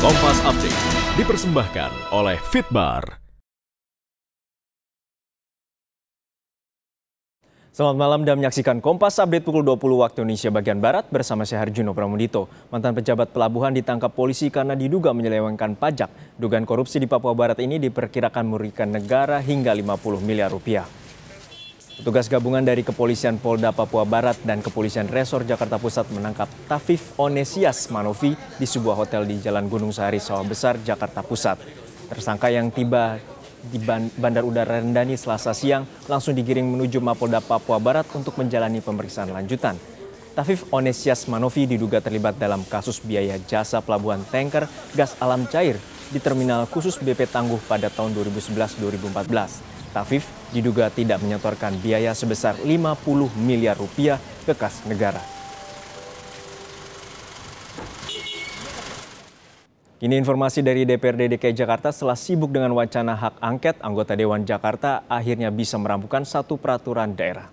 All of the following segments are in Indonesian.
Kompas Update dipersembahkan oleh Fitbar. Selamat malam dan menyaksikan Kompas Update pukul 20 waktu Indonesia bagian Barat bersama saya Harjuno Pramudito. Mantan pejabat pelabuhan ditangkap polisi karena diduga menyelewengkan pajak. Dugaan korupsi di Papua Barat ini diperkirakan merugikan negara hingga 50 miliar rupiah. Petugas gabungan dari Kepolisian Polda Papua Barat dan Kepolisian Resor Jakarta Pusat menangkap Tafif Onesias Manovi di sebuah hotel di Jalan Gunung Sahari, Sawah Besar, Jakarta Pusat. Tersangka yang tiba di Bandar Udara Rendani Selasa siang langsung digiring menuju Mapolda Papua Barat untuk menjalani pemeriksaan lanjutan. Tafif Onesias Manovi diduga terlibat dalam kasus biaya jasa pelabuhan tanker gas alam cair di terminal khusus BP Tangguh pada tahun 2011-2014. Tafif diduga tidak menyetorkan biaya sebesar 50 miliar rupiah ke kas negara. Ini informasi dari DPRD DKI Jakarta. Setelah sibuk dengan wacana hak angket, anggota Dewan Jakarta akhirnya bisa merampungkan satu peraturan daerah.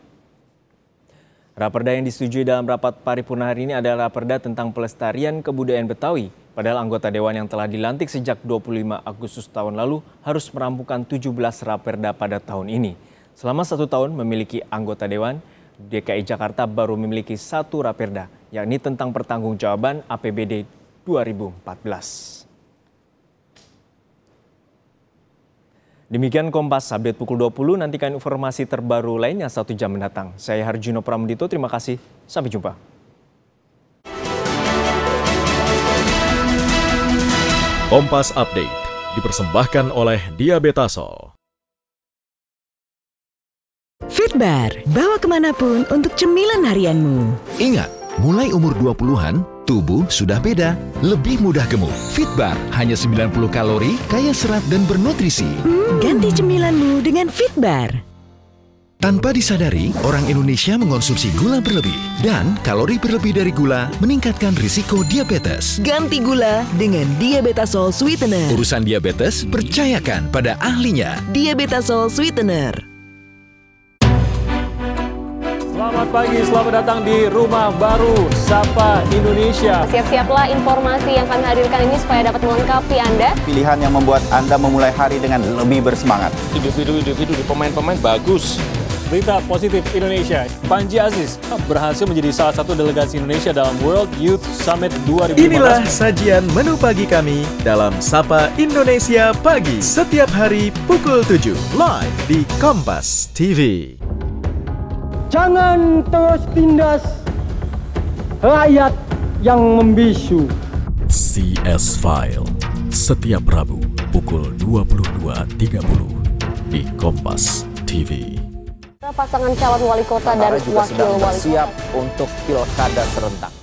Raperda yang disetujui dalam rapat paripurna hari ini adalah raperda tentang pelestarian kebudayaan Betawi. Padahal anggota Dewan yang telah dilantik sejak 25 Agustus tahun lalu harus merampungkan 17 raperda pada tahun ini. Selama 1 tahun memiliki anggota Dewan, DKI Jakarta baru memiliki satu raperda, yakni tentang pertanggungjawaban APBD 2014. Demikian Kompas Update pukul 20, nantikan informasi terbaru lainnya 1 jam mendatang. Saya Harjuno Pramudito, terima kasih, sampai jumpa. Kompas Update dipersembahkan oleh Diabetasol. Fitbar, bawa kemanapun untuk cemilan harianmu. Ingat, mulai umur 20-an, tubuh sudah beda, lebih mudah gemuk. Fitbar hanya 90 kalori, kaya serat dan bernutrisi. Ganti cemilanmu dengan Fitbar. Tanpa disadari, orang Indonesia mengonsumsi gula berlebih. Dan kalori berlebih dari gula meningkatkan risiko diabetes. Ganti gula dengan Diabetasol Sweetener. Urusan diabetes, percayakan pada ahlinya. Diabetasol Sweetener. Selamat pagi, selamat datang di Rumah Baru Sapa Indonesia. Siap-siaplah informasi yang kami hadirkan ini supaya dapat melengkapi Anda. Pilihan yang membuat Anda memulai hari dengan lebih bersemangat. Individu di pemain-pemain bagus. Berita positif Indonesia, Panji Aziz berhasil menjadi salah satu delegasi Indonesia dalam World Youth Summit 2015. Inilah sajian menu pagi kami dalam Sapa Indonesia Pagi. Setiap hari pukul 7, live di Kompas TV. Jangan terus tindas rakyat yang membisu. CS File, setiap Rabu pukul 22.30 di Kompas TV. Pasangan calon wali kota dan juga wakil sedang wali bersiap kota untuk pilkada serentak.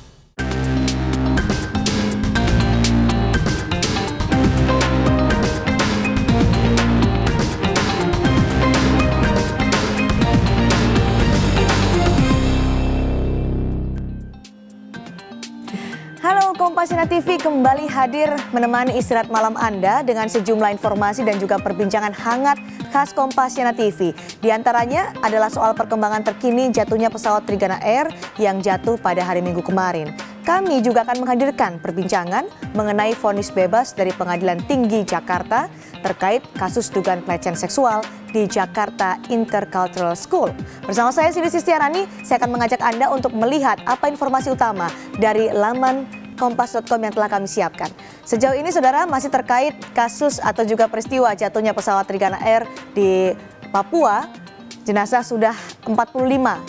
Halo, Kompasiana TV kembali hadir menemani istirahat malam Anda dengan sejumlah informasi dan juga perbincangan hangat khas Kompasiana TV. Di antaranya adalah soal perkembangan terkini jatuhnya pesawat Trigana Air yang jatuh pada hari Minggu kemarin. Kami juga akan menghadirkan perbincangan mengenai vonis bebas dari Pengadilan Tinggi Jakarta terkait kasus dugaan pelecehan seksual di Jakarta Intercultural School. Bersama saya Siti Sistiarani, saya akan mengajak Anda untuk melihat apa informasi utama dari laman kompas.com yang telah kami siapkan. Sejauh ini saudara masih terkait kasus atau juga peristiwa jatuhnya pesawat Trigana Air di Papua. Jenazah sudah 45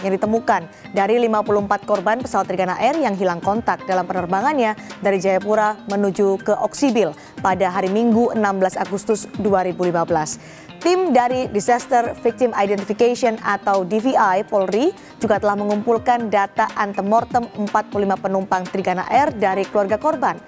yang ditemukan dari 54 korban pesawat Trigana Air yang hilang kontak dalam penerbangannya dari Jayapura menuju ke Oksibil pada hari Minggu 16 Agustus 2015. Tim dari Disaster Victim Identification atau DVI Polri juga telah mengumpulkan data antemortem 45 penumpang Trigana Air dari keluarga korban.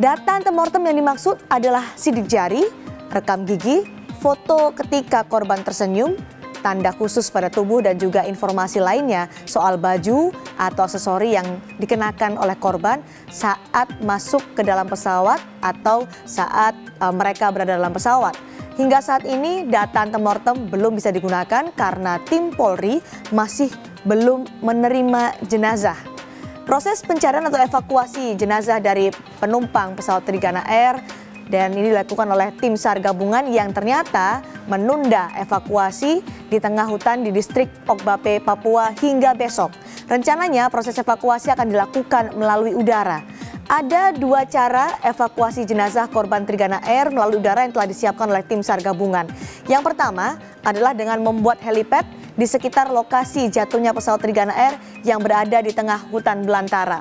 Data antemortem yang dimaksud adalah sidik jari, rekam gigi, foto ketika korban tersenyum, tanda khusus pada tubuh dan juga informasi lainnya soal baju atau aksesori yang dikenakan oleh korban saat masuk ke dalam pesawat atau saat mereka berada dalam pesawat. Hingga saat ini data antemortem belum bisa digunakan karena tim Polri masih belum menerima jenazah. Proses pencarian atau evakuasi jenazah dari penumpang pesawat Trigana Air dan ini dilakukan oleh tim SAR gabungan yang ternyata menunda evakuasi di tengah hutan di distrik Okbape, Papua hingga besok. Rencananya proses evakuasi akan dilakukan melalui udara. Ada dua cara evakuasi jenazah korban Trigana Air melalui udara yang telah disiapkan oleh tim SAR gabungan. Yang pertama adalah dengan membuat helipad di sekitar lokasi jatuhnya pesawat Trigana Air yang berada di tengah hutan belantara.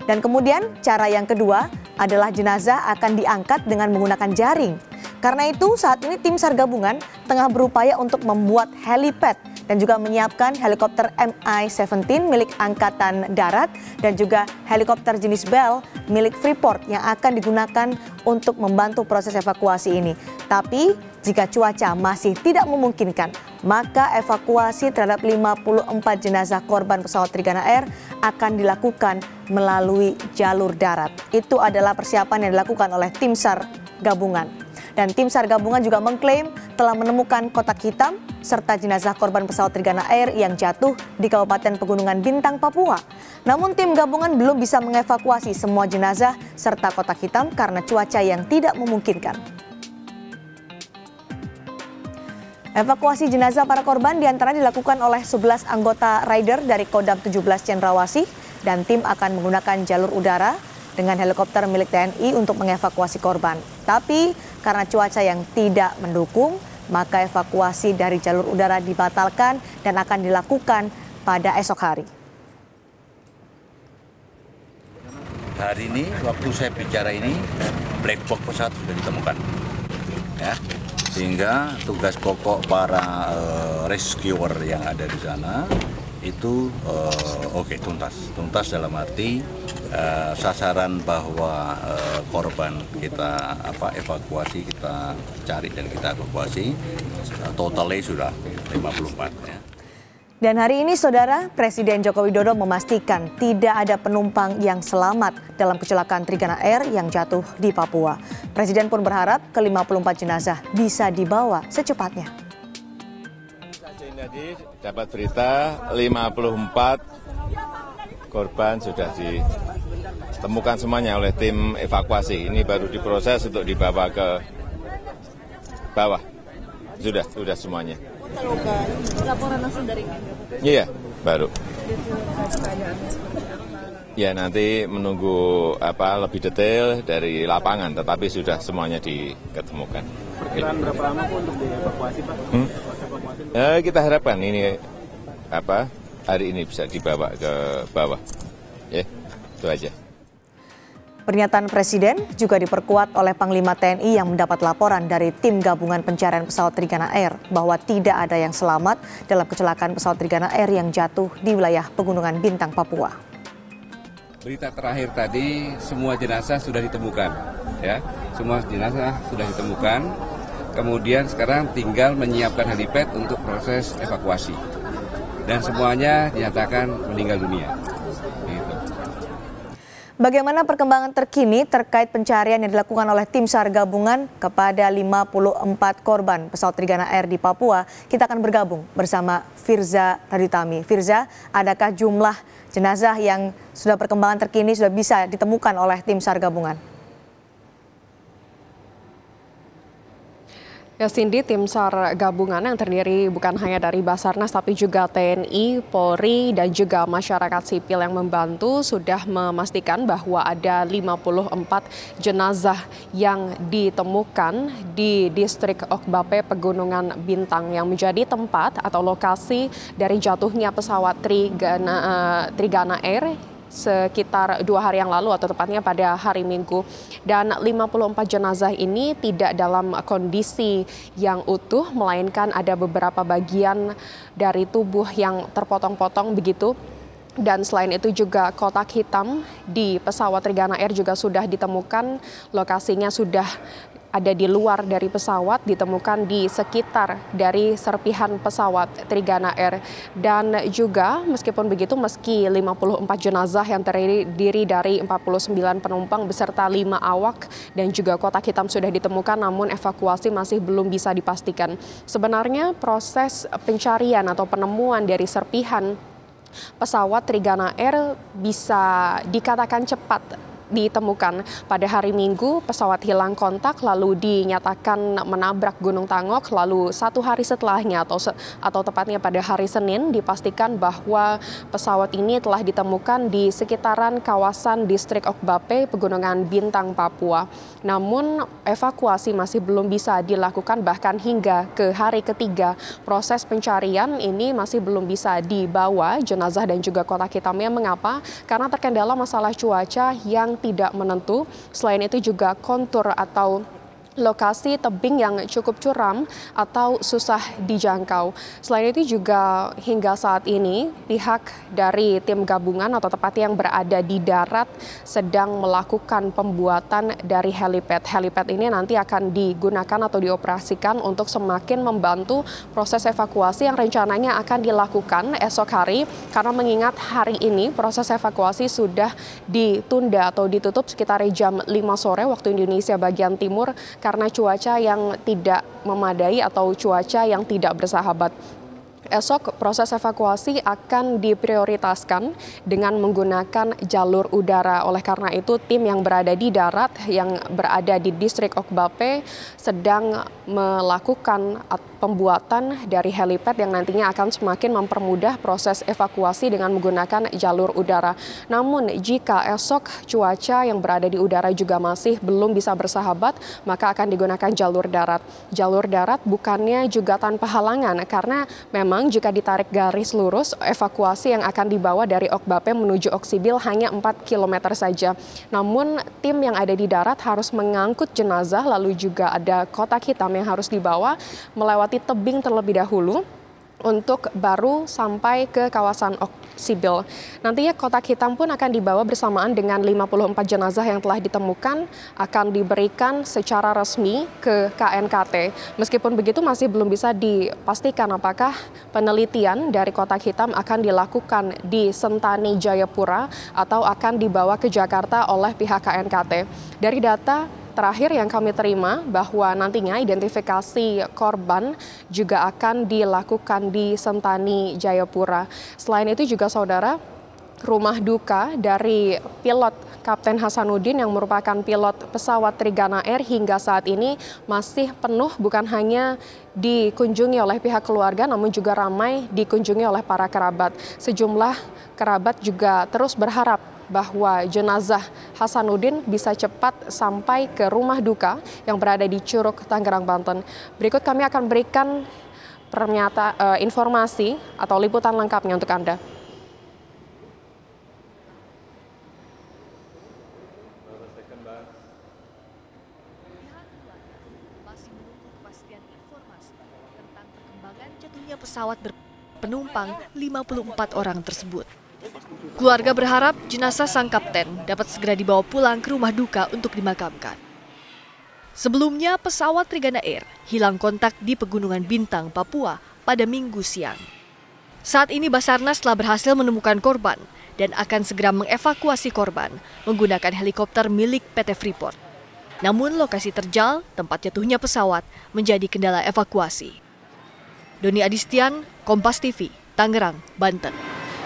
Dan kemudian cara yang kedua adalah jenazah akan diangkat dengan menggunakan jaring. Karena itu saat ini tim SAR gabungan tengah berupaya untuk membuat helipad dan juga menyiapkan helikopter Mi-17 milik Angkatan Darat dan juga helikopter jenis Bell milik Freeport yang akan digunakan untuk membantu proses evakuasi ini. Tapi jika cuaca masih tidak memungkinkan, maka evakuasi terhadap 54 jenazah korban pesawat Trigana Air akan dilakukan melalui jalur darat. Itu adalah persiapan yang dilakukan oleh tim SAR gabungan. Dan tim SAR gabungan juga mengklaim telah menemukan kotak hitam serta jenazah korban pesawat Trigana Air yang jatuh di Kabupaten Pegunungan Bintang, Papua. Namun tim gabungan belum bisa mengevakuasi semua jenazah serta kotak hitam karena cuaca yang tidak memungkinkan. Evakuasi jenazah para korban diantaranya dilakukan oleh 11 anggota rider dari Kodam 17 Cendrawasih dan tim akan menggunakan jalur udara dengan helikopter milik TNI untuk mengevakuasi korban. Tapi karena cuaca yang tidak mendukung, maka evakuasi dari jalur udara dibatalkan dan akan dilakukan pada esok hari. Hari ini, waktu saya bicara ini, black box pesawat sudah ditemukan. Ya, sehingga tugas pokok para rescuer yang ada di sana itu tuntas dalam arti sasaran bahwa korban kita evakuasi, kita cari dan kita evakuasi totalnya sudah 54 ya. Dan hari ini saudara, Presiden Joko Widodo memastikan tidak ada penumpang yang selamat dalam kecelakaan Trigana Air yang jatuh di Papua. Presiden pun berharap ke-54 jenazah bisa dibawa secepatnya. Tadi dapat berita 54 korban sudah ditemukan semuanya oleh tim evakuasi. Ini baru diproses untuk dibawa ke bawah. Sudah semuanya. Laporan langsung dari Iya, baru. Ya nanti menunggu lebih detail dari lapangan, tetapi sudah semuanya diketemukan. Perkiraan berapa lama untuk dievakuasi, Pak? Kita harapkan ini hari ini bisa dibawa ke bawah. Ya, itu aja. Pernyataan Presiden juga diperkuat oleh Panglima TNI yang mendapat laporan dari tim gabungan pencarian pesawat Trigana Air bahwa tidak ada yang selamat dalam kecelakaan pesawat Trigana Air yang jatuh di wilayah Pegunungan Bintang, Papua. Berita terakhir tadi semua jenazah sudah ditemukan, ya, semua jenazah sudah ditemukan. Kemudian sekarang tinggal menyiapkan helipad untuk proses evakuasi dan semuanya dinyatakan meninggal dunia. Bagaimana perkembangan terkini terkait pencarian yang dilakukan oleh tim SAR gabungan kepada 54 korban pesawat Trigana Air di Papua? Kita akan bergabung bersama Firza Raditami. Firza, adakah jumlah jenazah yang sudah perkembangan terkini sudah bisa ditemukan oleh tim SAR gabungan? Ya Cindy, tim SAR gabungan yang terdiri bukan hanya dari Basarnas tapi juga TNI, Polri dan juga masyarakat sipil yang membantu sudah memastikan bahwa ada 54 jenazah yang ditemukan di distrik Okbape Pegunungan Bintang yang menjadi tempat atau lokasi dari jatuhnya pesawat Trigana Air sekitar 2 hari yang lalu atau tepatnya pada hari Minggu. Dan 54 jenazah ini tidak dalam kondisi yang utuh, melainkan ada beberapa bagian dari tubuh yang terpotong-potong begitu. Dan selain itu juga kotak hitam di pesawat Trigana Air juga sudah ditemukan, lokasinya sudah ada di luar dari pesawat, ditemukan di sekitar dari serpihan pesawat Trigana Air. Dan juga meskipun begitu, meski 54 jenazah yang terdiri dari 49 penumpang beserta 5 awak dan juga kotak hitam sudah ditemukan, namun evakuasi masih belum bisa dipastikan. Sebenarnya proses pencarian atau penemuan dari serpihan pesawat Trigana Air bisa dikatakan cepat ditemukan. Pada hari Minggu, pesawat hilang kontak lalu dinyatakan menabrak Gunung Tangok, lalu 1 hari setelahnya atau tepatnya pada hari Senin dipastikan bahwa pesawat ini telah ditemukan di sekitaran kawasan distrik Okbape, Pegunungan Bintang, Papua. Namun evakuasi masih belum bisa dilakukan, bahkan hingga ke hari ketiga proses pencarian ini masih belum bisa dibawa jenazah dan juga kotak hitamnya. Mengapa? Karena terkendala masalah cuaca yang tidak menentu. Selain itu juga kontur atau lokasi tebing yang cukup curam atau susah dijangkau. Selain itu juga hingga saat ini pihak dari tim gabungan atau tepatnya yang berada di darat sedang melakukan pembuatan dari helipad. Helipad ini nanti akan digunakan atau dioperasikan untuk semakin membantu proses evakuasi yang rencananya akan dilakukan esok hari, karena mengingat hari ini proses evakuasi sudah ditunda atau ditutup sekitar jam 5 sore waktu Indonesia bagian timur karena cuaca yang tidak memadai atau cuaca yang tidak bersahabat. Esok proses evakuasi akan diprioritaskan dengan menggunakan jalur udara. Oleh karena itu tim yang berada di darat yang berada di distrik Okbape sedang melakukan pembuatan dari helipad yang nantinya akan semakin mempermudah proses evakuasi dengan menggunakan jalur udara. Namun jika esok cuaca yang berada di udara juga masih belum bisa bersahabat, maka akan digunakan jalur darat. Jalur darat bukannya juga tanpa halangan, karena memang jika ditarik garis lurus, evakuasi yang akan dibawa dari Okbape menuju Oksibil hanya 4 km saja. Namun tim yang ada di darat harus mengangkut jenazah, lalu juga ada kotak hitam yang harus dibawa melewati tebing terlebih dahulu untuk baru sampai ke kawasan Oksibil. Nantinya kotak hitam pun akan dibawa bersamaan dengan 54 jenazah yang telah ditemukan, akan diberikan secara resmi ke KNKT. Meskipun begitu masih belum bisa dipastikan apakah penelitian dari kotak hitam akan dilakukan di Sentani, Jayapura atau akan dibawa ke Jakarta oleh pihak KNKT. Dari data terakhir yang kami terima bahwa nantinya identifikasi korban juga akan dilakukan di Sentani, Jayapura. Selain itu juga saudara, rumah duka dari pilot Kapten Hasanuddin yang merupakan pilot pesawat Trigana Air hingga saat ini masih penuh, bukan hanya dikunjungi oleh pihak keluarga namun juga ramai dikunjungi oleh para kerabat. Sejumlah kerabat juga terus berharap bahwa jenazah Hasanuddin bisa cepat sampai ke rumah duka yang berada di Curug, Tangerang, Banten. Berikut kami akan berikan informasi atau liputan lengkapnya untuk Anda. Masih menunggu kepastian informasi tentang perkembangan jatuhnya pesawat berpenumpang 54 orang tersebut. Keluarga berharap jenazah sang kapten dapat segera dibawa pulang ke rumah duka untuk dimakamkan. Sebelumnya, pesawat Trigana Air hilang kontak di Pegunungan Bintang, Papua pada Minggu siang. Saat ini Basarnas telah berhasil menemukan korban dan akan segera mengevakuasi korban menggunakan helikopter milik PT Freeport. Namun lokasi terjal tempat jatuhnya pesawat menjadi kendala evakuasi. Doni Adistian, Kompas TV, Tangerang, Banten.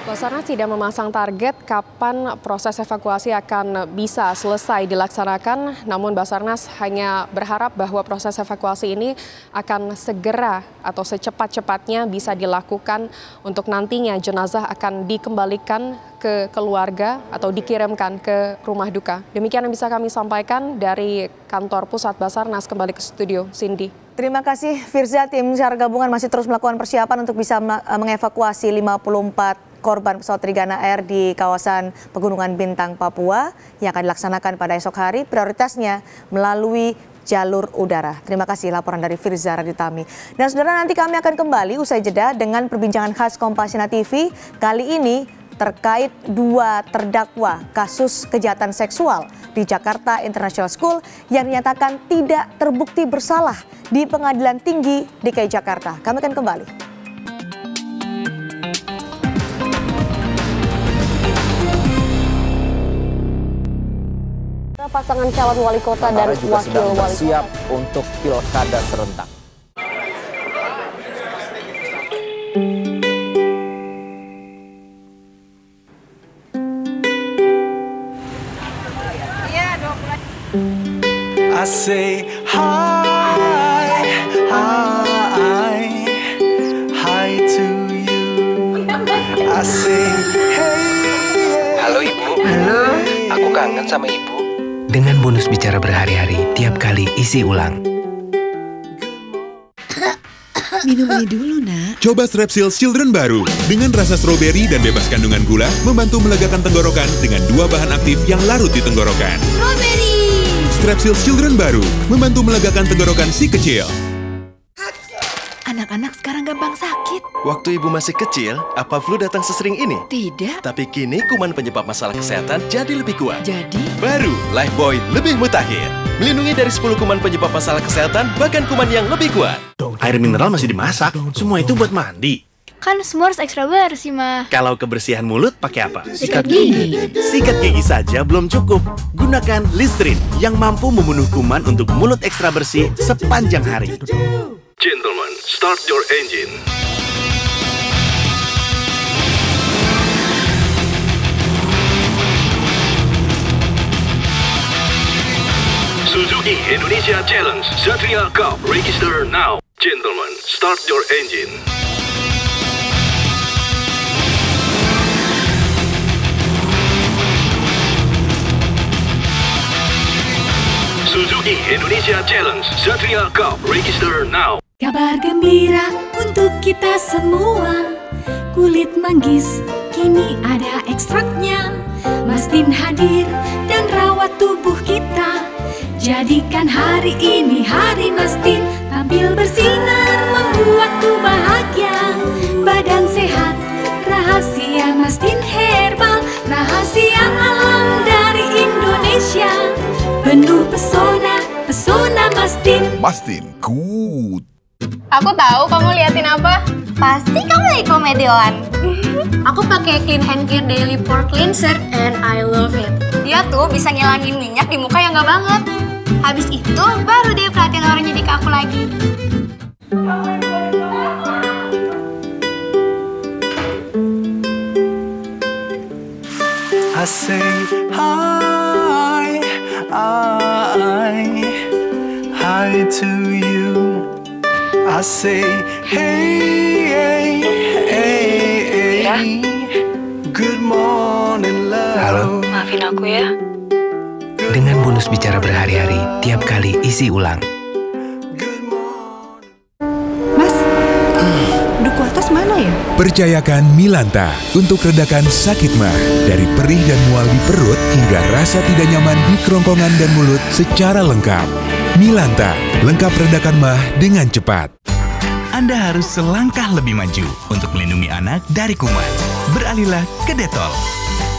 Basarnas tidak memasang target kapan proses evakuasi akan bisa selesai dilaksanakan, namun Basarnas hanya berharap bahwa proses evakuasi ini akan segera atau secepat-cepatnya bisa dilakukan untuk nantinya jenazah akan dikembalikan ke keluarga atau dikirimkan ke rumah duka. Demikian yang bisa kami sampaikan dari kantor pusat Basarnas. Kembali ke studio, Cindy. Terima kasih Firza. Tim SAR gabungan masih terus melakukan persiapan untuk bisa mengevakuasi 54 korban pesawat Trigana Air di kawasan Pegunungan Bintang, Papua yang akan dilaksanakan pada esok hari, prioritasnya melalui jalur udara. Terima kasih laporan dari Firza Raditami. Dan saudara, nanti kami akan kembali usai jeda dengan perbincangan khas Kompasiana TV. Kali ini terkait 2 terdakwa kasus kejahatan seksual di Jakarta International School yang dinyatakan tidak terbukti bersalah di Pengadilan Tinggi DKI Jakarta. Kami akan kembali. Pasangan calon wali kota dan juga wakil sedang wali kota bersiap untuk pilkada serentak. I say hi, hi, hi to you. I say hey. Halo Ibu. Halo. Aku kangen sama Ibu. Dengan bonus bicara berhari-hari tiap kali isi ulang. Minum ini dulu, Nak. Coba Strepsils Children baru. Dengan rasa stroberi dan bebas kandungan gula, membantu melegakan tenggorokan dengan 2 bahan aktif yang larut di tenggorokan. Strawberry. Strepsils Children baru, membantu melegakan tenggorokan si kecil. Anak-anak sekarang gampang sakit. Waktu ibu masih kecil, apa flu datang sesering ini? Tidak. Tapi kini kuman penyebab masalah kesehatan jadi lebih kuat. Jadi? Baru, Lifebuoy lebih mutakhir. Melindungi dari 10 kuman penyebab masalah kesehatan, bahkan kuman yang lebih kuat. Air mineral masih dimasak, semua itu buat mandi. Kan semua harus ekstra bersih, Mah. Kalau kebersihan mulut, pakai apa? Sikat gigi. Sikat gigi saja belum cukup. Gunakan Listerine yang mampu membunuh kuman untuk mulut ekstra bersih sepanjang hari. Gentlemen, start your engine. Suzuki Indonesia Challenge Satria Cup, register now. Gentlemen, start your engine. Suzuki Indonesia Challenge Satria Cup, register now. Kabar gembira untuk kita semua. Kulit manggis kini ada ekstraknya. Mastin hadir dan rawat tubuh kita. Jadikan hari ini hari Mastin. Tampil bersinar membuatku bahagia. Badan sehat, rahasia Mastin Herbal. Rahasia alam dari Indonesia. Penuh pesona, pesona Mastin. Mastin, good. Aku tahu kamu liatin apa. Pasti kamu lagi komedian. Aku pakai Clean and Clear Daily Pore Cleanser and I love it. Dia tuh bisa ngilangin minyak di muka yang nggak banget. Habis itu baru dia perhatian orang jadi ke aku lagi. I say hi, hi to you. I say hey, good morning love. Halo. Maafin aku ya. Dengan bonus bicara berhari-hari tiap kali isi ulang. Mas, duku atas mana ya? Percayakan Milanta untuk redakan sakit mah. Dari perih dan mual di perut hingga rasa tidak nyaman di kerongkongan dan mulut secara lengkap. Milanta, lengkap redakan mah dengan cepat. Anda harus selangkah lebih maju untuk melindungi anak dari kuman. Beralihlah ke Detol.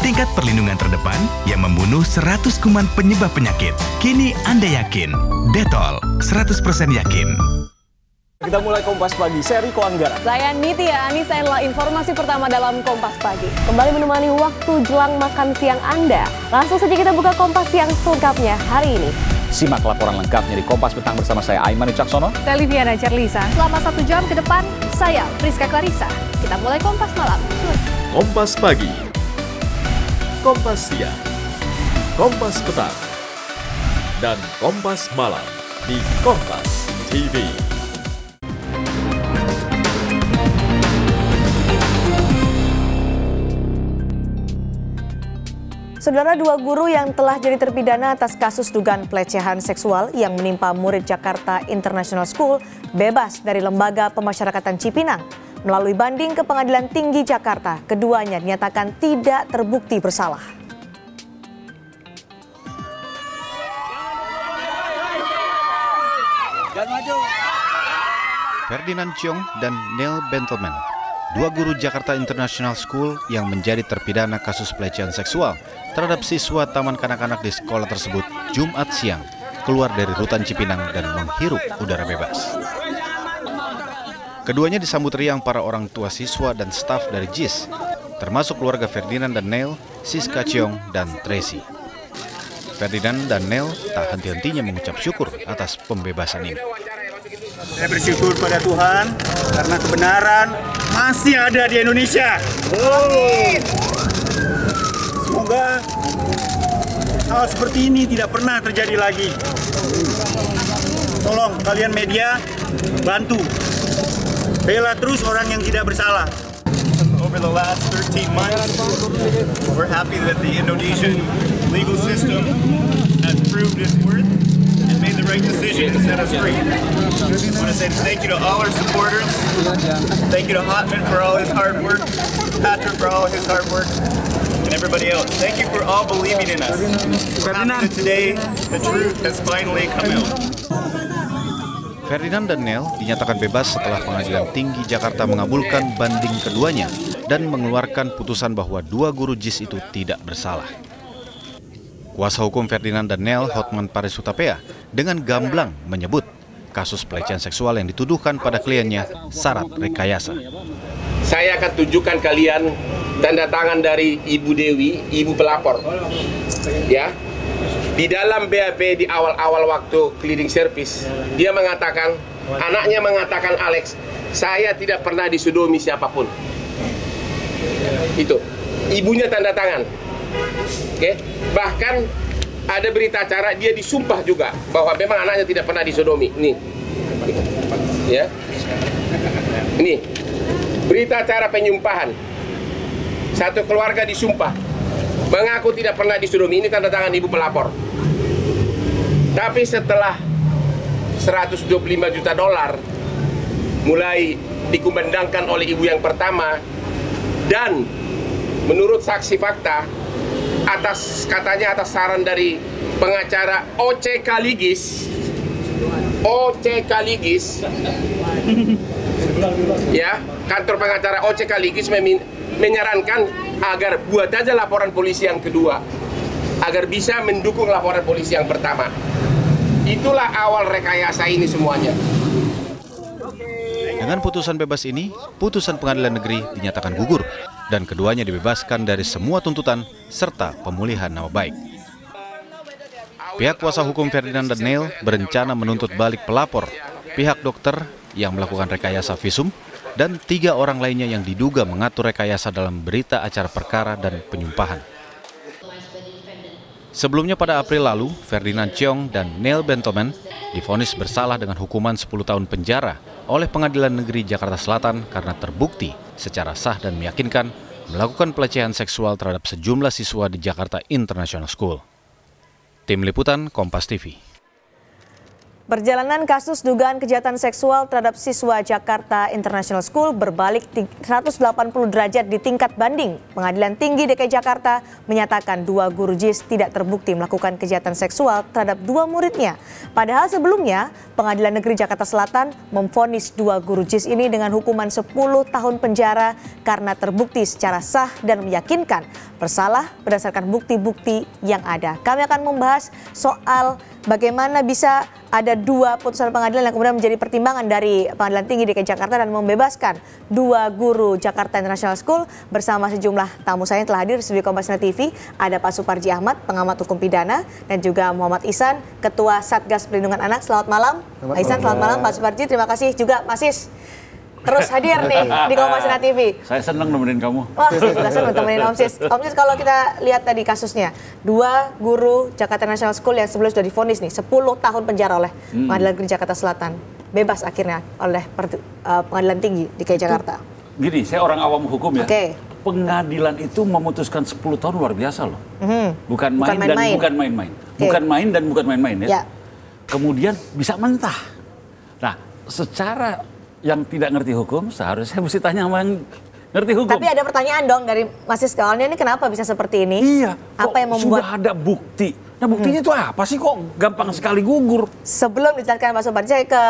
Tingkat perlindungan terdepan yang membunuh 100 kuman penyebab penyakit. Kini Anda yakin. Detol, 100% yakin. Kita mulai Kompas Pagi, seri Koanggara. Saya Nitya Anissa, inilah informasi pertama dalam Kompas Pagi. Kembali menemani waktu jelang makan siang Anda. Langsung saja kita buka Kompas yang selengkapnya hari ini. Simak laporan lengkapnya di Kompas Petang bersama saya Aiman Wicaksono. Saya Liviana Cerlisa. Selama 1 jam ke depan, saya Friska Clarissa. Kita mulai Kompas Malam. Kompas Pagi, Kompas Siang, Kompas Petang, dan Kompas Malam di Kompas TV. Saudara, 2 guru yang telah jadi terpidana atas kasus dugaan pelecehan seksual yang menimpa murid Jakarta International School bebas dari Lembaga Pemasyarakatan Cipinang. Melalui banding ke Pengadilan Tinggi Jakarta, keduanya dinyatakan tidak terbukti bersalah. Ferdinand Chiong dan Neil Bentelman, 2 guru Jakarta International School yang menjadi terpidana kasus pelecehan seksual terhadap siswa taman kanak-kanak di sekolah tersebut Jumat siang, keluar dari rutan Cipinang dan menghirup udara bebas. Keduanya disambut riang para orang tua siswa dan staf dari JIS, termasuk keluarga Ferdinand dan Neil, Siska Chiong, dan Tracy. Ferdinand dan Neil tak henti-hentinya mengucap syukur atas pembebasan ini. Saya bersyukur pada Tuhan karena kebenaran masih ada di Indonesia. Semoga hal seperti ini tidak pernah terjadi lagi. Tolong kalian media bantu bela terus orang yang tidak bersalah. Over the last 13 months, we're happy that the Indonesian legal system has proved its worth and made the right decision to set us free. I want to say thank you to all our supporters. Thank you to Hotman for all his hard work, Patrick for all his hard work, and everybody else. Thank you for all believing in us. We're happy that today the truth has finally come out. Ferdinand dan Nel dinyatakan bebas setelah Pengadilan Tinggi Jakarta mengabulkan banding keduanya dan mengeluarkan putusan bahwa 2 guru JIS itu tidak bersalah. Kuasa hukum Ferdinand dan Nel, Hotman Paris Hutapea, dengan gamblang menyebut kasus pelecehan seksual yang dituduhkan pada kliennya syarat rekayasa. Saya akan tunjukkan kalian tanda tangan dari Ibu Dewi, ibu pelapor. Ya. Di dalam BAP di awal-awal waktu cleaning service, dia mengatakan, anaknya mengatakan Alex, saya tidak pernah disodomi siapapun. Itu, ibunya tanda tangan. Oke, bahkan ada berita acara dia disumpah juga bahwa memang anaknya tidak pernah disodomi. Nih, ya, ini berita acara penyumpahan. Satu keluarga disumpah mengaku tidak pernah disodomi. Ini tanda tangan ibu pelapor. Tapi setelah 125 juta dolar mulai dikumandangkan oleh ibu yang pertama, dan menurut saksi fakta, katanya atas saran dari pengacara OC Kaligis, ya, kantor pengacara OC Kaligis menyarankan agar buat aja laporan polisi yang kedua, agar bisa mendukung laporan polisi yang pertama. Itulah awal rekayasa ini semuanya. Dengan putusan bebas ini, putusan pengadilan negeri dinyatakan gugur dan keduanya dibebaskan dari semua tuntutan serta pemulihan nama baik. Pihak kuasa hukum Ferdinand dan Nel berencana menuntut balik pelapor, pihak dokter yang melakukan rekayasa visum, dan 3 orang lainnya yang diduga mengatur rekayasa dalam berita acara perkara dan penyumpahan. Sebelumnya pada April lalu, Ferdinand Cheong dan Nel Bentelman divonis bersalah dengan hukuman 10 tahun penjara oleh Pengadilan Negeri Jakarta Selatan karena terbukti secara sah dan meyakinkan melakukan pelecehan seksual terhadap sejumlah siswa di Jakarta International School. Tim Liputan Kompas TV. Perjalanan kasus dugaan kejahatan seksual terhadap siswa Jakarta International School berbalik 180 derajat di tingkat banding. Pengadilan Tinggi DKI Jakarta menyatakan 2 guru JIS tidak terbukti melakukan kejahatan seksual terhadap 2 muridnya. Padahal sebelumnya, Pengadilan Negeri Jakarta Selatan memvonis 2 guru JIS ini dengan hukuman 10 tahun penjara karena terbukti secara sah dan meyakinkan bersalah berdasarkan bukti-bukti yang ada. Kami akan membahas soal bagaimana bisa ada 2 putusan pengadilan yang kemudian menjadi pertimbangan dari Pengadilan Tinggi DKI Jakarta dan membebaskan 2 guru Jakarta International School bersama sejumlah tamu saya yang telah hadir di studio Kompas TV. Ada Pak Suparji Ahmad, pengamat hukum pidana, dan juga Muhammad Ihsan, Ketua Satgas Perlindungan Anak. Selamat malam. Pak Ihsan, selamat malam. Pak Suparji, terima kasih juga Mas Is. Terus hadir nih di Kompas TV. Saya senang nemenin kamu. Wah, saya juga senang nemenin Om Sis. Om Sis, kalau kita lihat tadi kasusnya, 2 guru Jakarta National School yang sebelumnya sudah divonis nih 10 tahun penjara oleh Pengadilan Negeri Jakarta Selatan, bebas akhirnya oleh Pengadilan Tinggi DKI Jakarta. Gini, saya orang awam hukum ya. Oke. Pengadilan itu memutuskan 10 tahun luar biasa loh. Bukan main dan bukan main-main. Okay. Bukan main dan bukan main-main ya. Ya. Kemudian bisa mentah. Nah, secara yang tidak ngerti hukum, seharusnya mesti tanya sama yang ngerti hukum. Tapi ada pertanyaan dong dari Mas Is, awalnya ini kenapa bisa seperti ini? Iya, apa yang membuat sudah ada bukti. Nah, buktinya itu apa sih kok gampang sekali gugur? Sebelum dijelaskan Pak Suparji, saya ke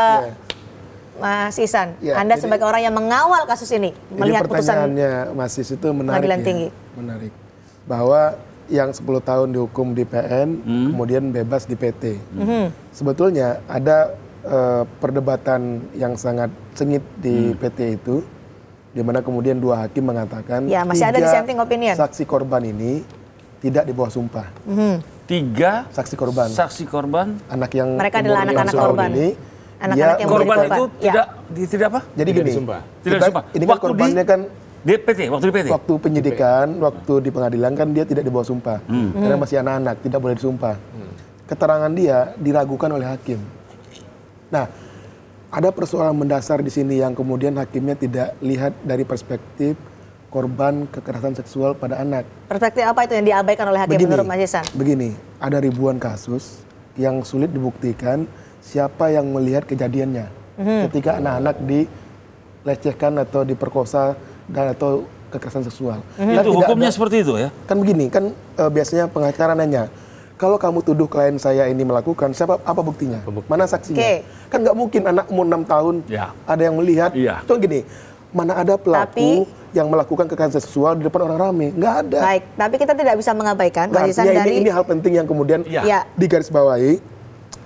Mas Ihsan. Anda sebagai orang yang mengawal kasus ini, melihat putusan pertanyaannya Mas Is itu menarik. Pengadilan Tinggi. Menarik. Bahwa yang 10 tahun dihukum di PN, kemudian bebas di PT. Sebetulnya ada perdebatan yang sangat sengit di PT itu, di mana kemudian 2 hakim mengatakan masih ada dissenting opinion. Saksi korban ini tidak di bawah sumpah. 3 saksi korban. Saksi korban. Anak yang mereka adalah anak-anak korban. Ini, anak-anak yang korban itu tidak apa? Jadi gini, tidak disumpah. Ini kan korbannya kan Di PT, waktu di PT? Waktu penyidikan, waktu di pengadilan kan dia tidak dibawa sumpah. Karena masih anak-anak, tidak boleh disumpah. Keterangan dia diragukan oleh hakim. Nah, ada persoalan mendasar di sini yang kemudian hakimnya tidak lihat dari perspektif korban kekerasan seksual pada anak. Perspektif apa itu yang diabaikan oleh hakim menurut Mas Ihsan? Begini, ada ribuan kasus yang sulit dibuktikan siapa yang melihat kejadiannya ketika anak-anak dilecehkan atau diperkosa dan atau kekerasan seksual. Itu hukumnya seperti itu ya? Kan begini, kan biasanya pengacara nanya, kalau kamu tuduh klien saya ini melakukan, apa buktinya? Mana saksinya? Kan nggak mungkin anak umur 6 tahun ada yang melihat. Contoh gini, mana ada pelaku yang melakukan kekerasan seksual di depan orang ramai? Nggak ada. Baik, tapi kita tidak bisa mengabaikan. Nah, ini hal penting yang kemudian digarisbawahi,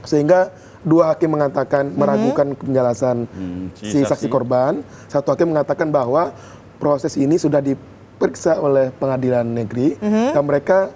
sehingga dua hakim mengatakan meragukan penjelasan si saksi korban. Satu hakim mengatakan bahwa proses ini sudah diperiksa oleh pengadilan negeri dan mereka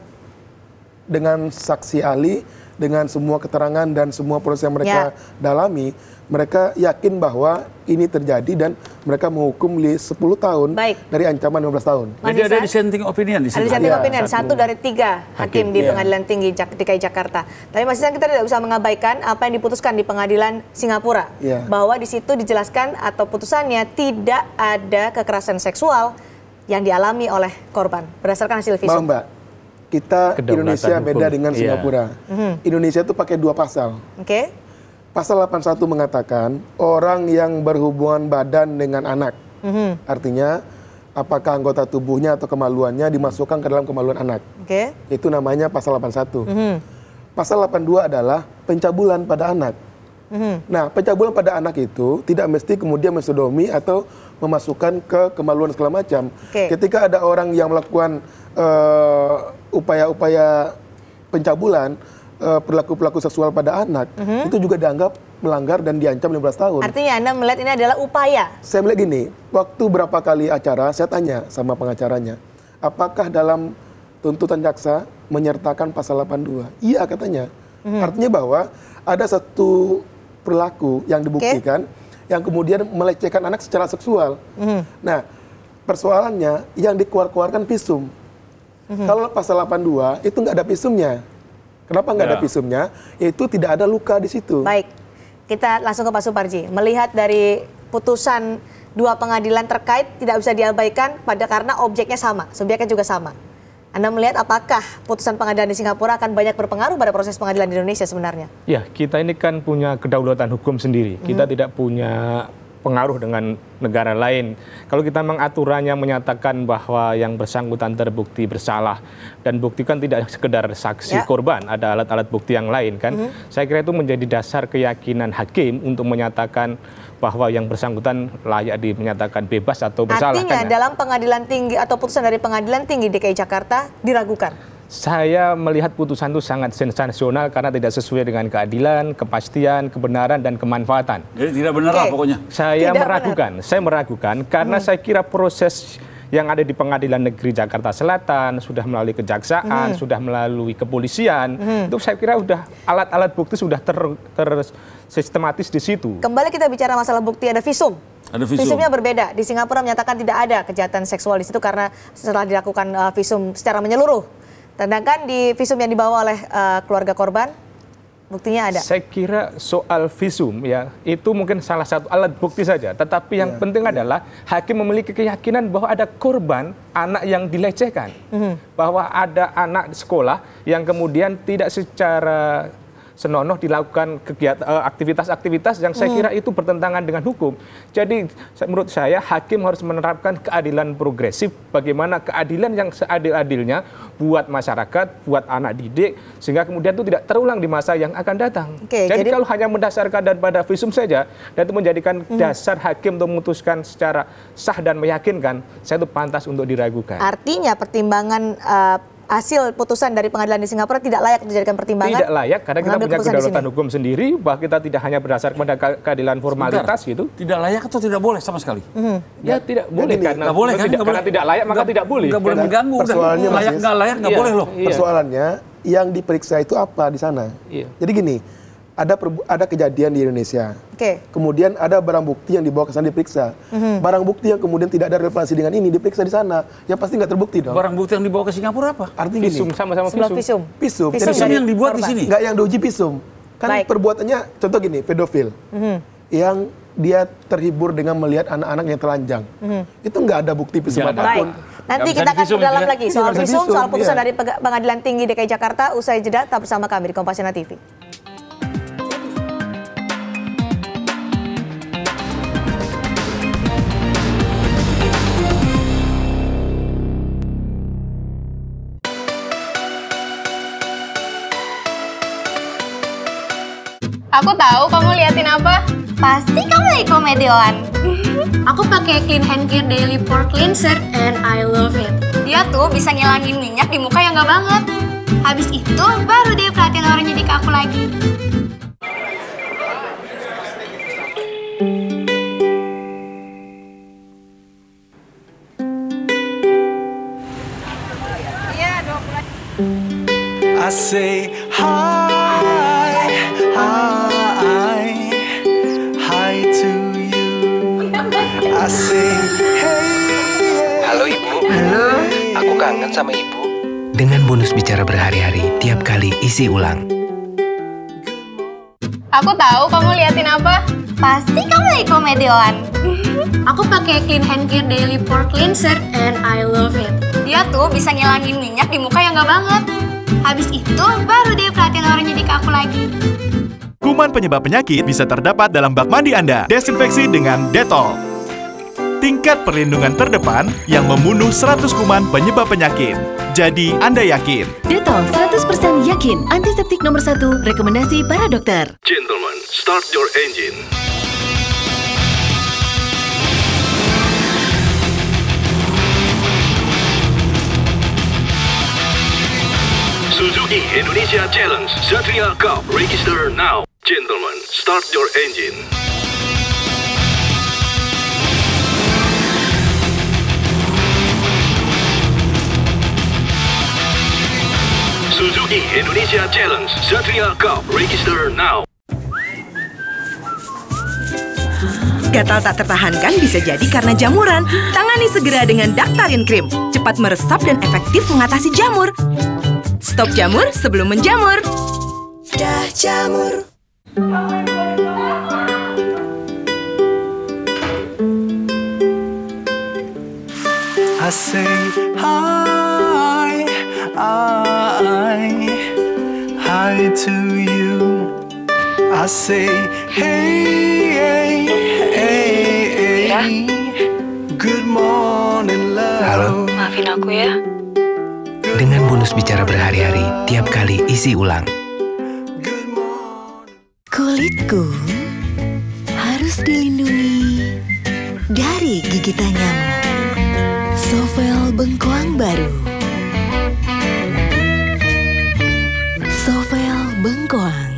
dengan saksi ahli, dengan semua keterangan dan semua proses yang mereka dalami, mereka yakin bahwa ini terjadi dan mereka menghukum 10 tahun dari ancaman 15 tahun. Jadi ada dissenting opinion di sini. Ada dissenting opinion, 1 dari 3 hakim di Pengadilan Tinggi DKI Jakarta. Tapi Mas Ihsan, kita tidak bisa mengabaikan apa yang diputuskan di Pengadilan Singapura. Bahwa di situ dijelaskan atau putusannya tidak ada kekerasan seksual yang dialami oleh korban berdasarkan hasil visum. Mbak, kita Indonesia beda dengan Singapura. Indonesia itu pakai 2 pasal. Pasal 81 mengatakan orang yang berhubungan badan dengan anak. Artinya apakah anggota tubuhnya atau kemaluannya dimasukkan ke dalam kemaluan anak. Itu namanya pasal 81. Pasal 82 adalah pencabulan pada anak. Nah, pencabulan pada anak itu tidak mesti kemudian mensodomi atau memasukkan ke kemaluan segala macam. Ketika ada orang yang melakukan upaya-upaya pencabulan, perilaku-perilaku seksual pada anak, itu juga dianggap melanggar dan diancam 15 tahun. Artinya Anda melihat ini adalah upaya? Saya melihat gini, waktu berapa kali acara, saya tanya sama pengacaranya, apakah dalam tuntutan jaksa menyertakan pasal 82? Iya katanya. Artinya bahwa ada satu perilaku yang dibuktikan, yang kemudian melecehkan anak secara seksual. Nah, persoalannya yang dikeluarkan visum. Kalau pasal 82 itu nggak ada visumnya. Kenapa nggak ada visumnya? Itu tidak ada luka di situ. Baik, kita langsung ke Pak Suparji. Melihat dari putusan 2 pengadilan terkait tidak bisa diabaikan karena objeknya sama, subjeknya juga sama. Anda melihat apakah putusan pengadilan di Singapura akan banyak berpengaruh pada proses pengadilan di Indonesia sebenarnya? Ya, kita ini kan punya kedaulatan hukum sendiri. Kita tidak punya pengaruh dengan negara lain. Kalau kita mengaturannya menyatakan bahwa yang bersangkutan terbukti bersalah dan bukti kan tidak sekedar saksi korban, ada alat-alat bukti yang lain kan. Saya kira itu menjadi dasar keyakinan hakim untuk menyatakan bahwa yang bersangkutan layak dinyatakan bebas atau bersalah. Artinya dalam pengadilan tinggi atau putusan dari pengadilan tinggi DKI Jakarta diragukan? Saya melihat putusan itu sangat sensasional karena tidak sesuai dengan keadilan, kepastian, kebenaran, dan kemanfaatan. Jadi tidak benar lah pokoknya. Saya meragukan karena saya kira proses yang ada di Pengadilan Negeri Jakarta Selatan sudah melalui kejaksaan, sudah melalui kepolisian, itu saya kira sudah alat-alat bukti sudah tersistematis di situ. Kembali kita bicara masalah bukti, ada visum. Visumnya berbeda. Di Singapura menyatakan tidak ada kejahatan seksual di situ karena setelah dilakukan visum secara menyeluruh. Sedangkan di visum yang dibawa oleh keluarga korban, buktinya ada. Saya kira soal visum ya, itu mungkin salah satu alat bukti saja. Tetapi yang penting adalah hakim memiliki keyakinan bahwa ada korban anak yang dilecehkan. Bahwa ada anak di sekolah yang kemudian tidak secara senonoh dilakukan aktivitas-aktivitas yang saya kira itu bertentangan dengan hukum. Jadi menurut saya hakim harus menerapkan keadilan progresif, bagaimana keadilan yang seadil-adilnya buat masyarakat, buat anak didik, sehingga kemudian itu tidak terulang di masa yang akan datang. Jadi kalau hanya mendasarkan daripada visum saja, dan itu menjadikan dasar hakim untuk memutuskan secara sah dan meyakinkan, saya itu pantas untuk diragukan. Artinya pertimbangan hasil putusan dari pengadilan di Singapura tidak layak dijadikan pertimbangan? Tidak layak, karena kita punya kedaulatan hukum sendiri, bahwa kita tidak hanya berdasarkan pada keadilan formalitas gitu. Tidak layak atau tidak boleh sama sekali? Ya tidak boleh, karena tidak layak maka tidak boleh. Nggak boleh mengganggu, persoalannya layak nggak layak nggak boleh loh. Persoalannya yang diperiksa itu apa di sana? Jadi gini, ada kejadian di Indonesia. Kemudian ada barang bukti yang dibawa ke sana diperiksa. Barang bukti yang kemudian tidak ada relevansi dengan ini diperiksa di sana, ya pasti nggak terbukti dong. Barang bukti yang dibawa ke Singapura apa? Artinya visum, sama-sama visum. Visum yang dibuat di sini. Nggak yang diuji visum. Kan perbuatannya, contoh gini, pedofil. Yang dia terhibur dengan melihat anak-anak yang telanjang. Itu nggak ada bukti visum apapun. Nanti kita akan berdalam lagi soal visum, soal putusan dari Pengadilan Tinggi DKI Jakarta. Usai jeda, tetap bersama kami di Kompasiana TV. Aku tahu kamu liatin apa. Pasti kamu lagi komedian. Aku pakai Clean and Clear Daily Pore Cleanser and I love it. Dia tuh bisa ngilangin minyak di muka yang nggak banget. Habis itu baru deh perhatian orang jadi ke aku lagi. I say hi, hi to you. I say hey. Halo Ibu. Halo. Aku kangen sama Ibu. Dengan bonus bicara berhari-hari tiap kali isi ulang. Aku tahu kamu liatin apa. Pasti kamu lagi komedian. Aku pakai Clean and Clear Daily Pore Cleanser and I love it. Dia tuh bisa ngilangin minyak di muka yang nggak banget. Habis itu baru deh perhatian orang jadi ke aku lagi. Kuman penyebab penyakit bisa terdapat dalam bak mandi Anda. Desinfeksi dengan Dettol. Tingkat perlindungan terdepan yang membunuh 100 kuman penyebab penyakit. Jadi Anda yakin. Dettol 100% yakin, antiseptik nomor 1, rekomendasi para dokter. Gentlemen, start your engine. Suzuki Indonesia Challenge Satria Cup. Register now. Gentlemen, start your engine. Suzuki Indonesia Challenge Satria Cup. Register now. Gatal tak tertahankan bisa jadi karena jamuran. Tangani segera dengan Daktarin Krim. Cepat meresap dan efektif mengatasi jamur. Stop jamur sebelum menjamur. Dah jamur. I say hi, hi to you. I say hey, good morning love. Halo. Maafin aku ya. Dengan bonus bicara berhari-hari tiap kali isi ulang. Kulitku harus dilindungi dari gigitan nyamuk. Sovel Bengkoang baru. Sovel Bengkoang.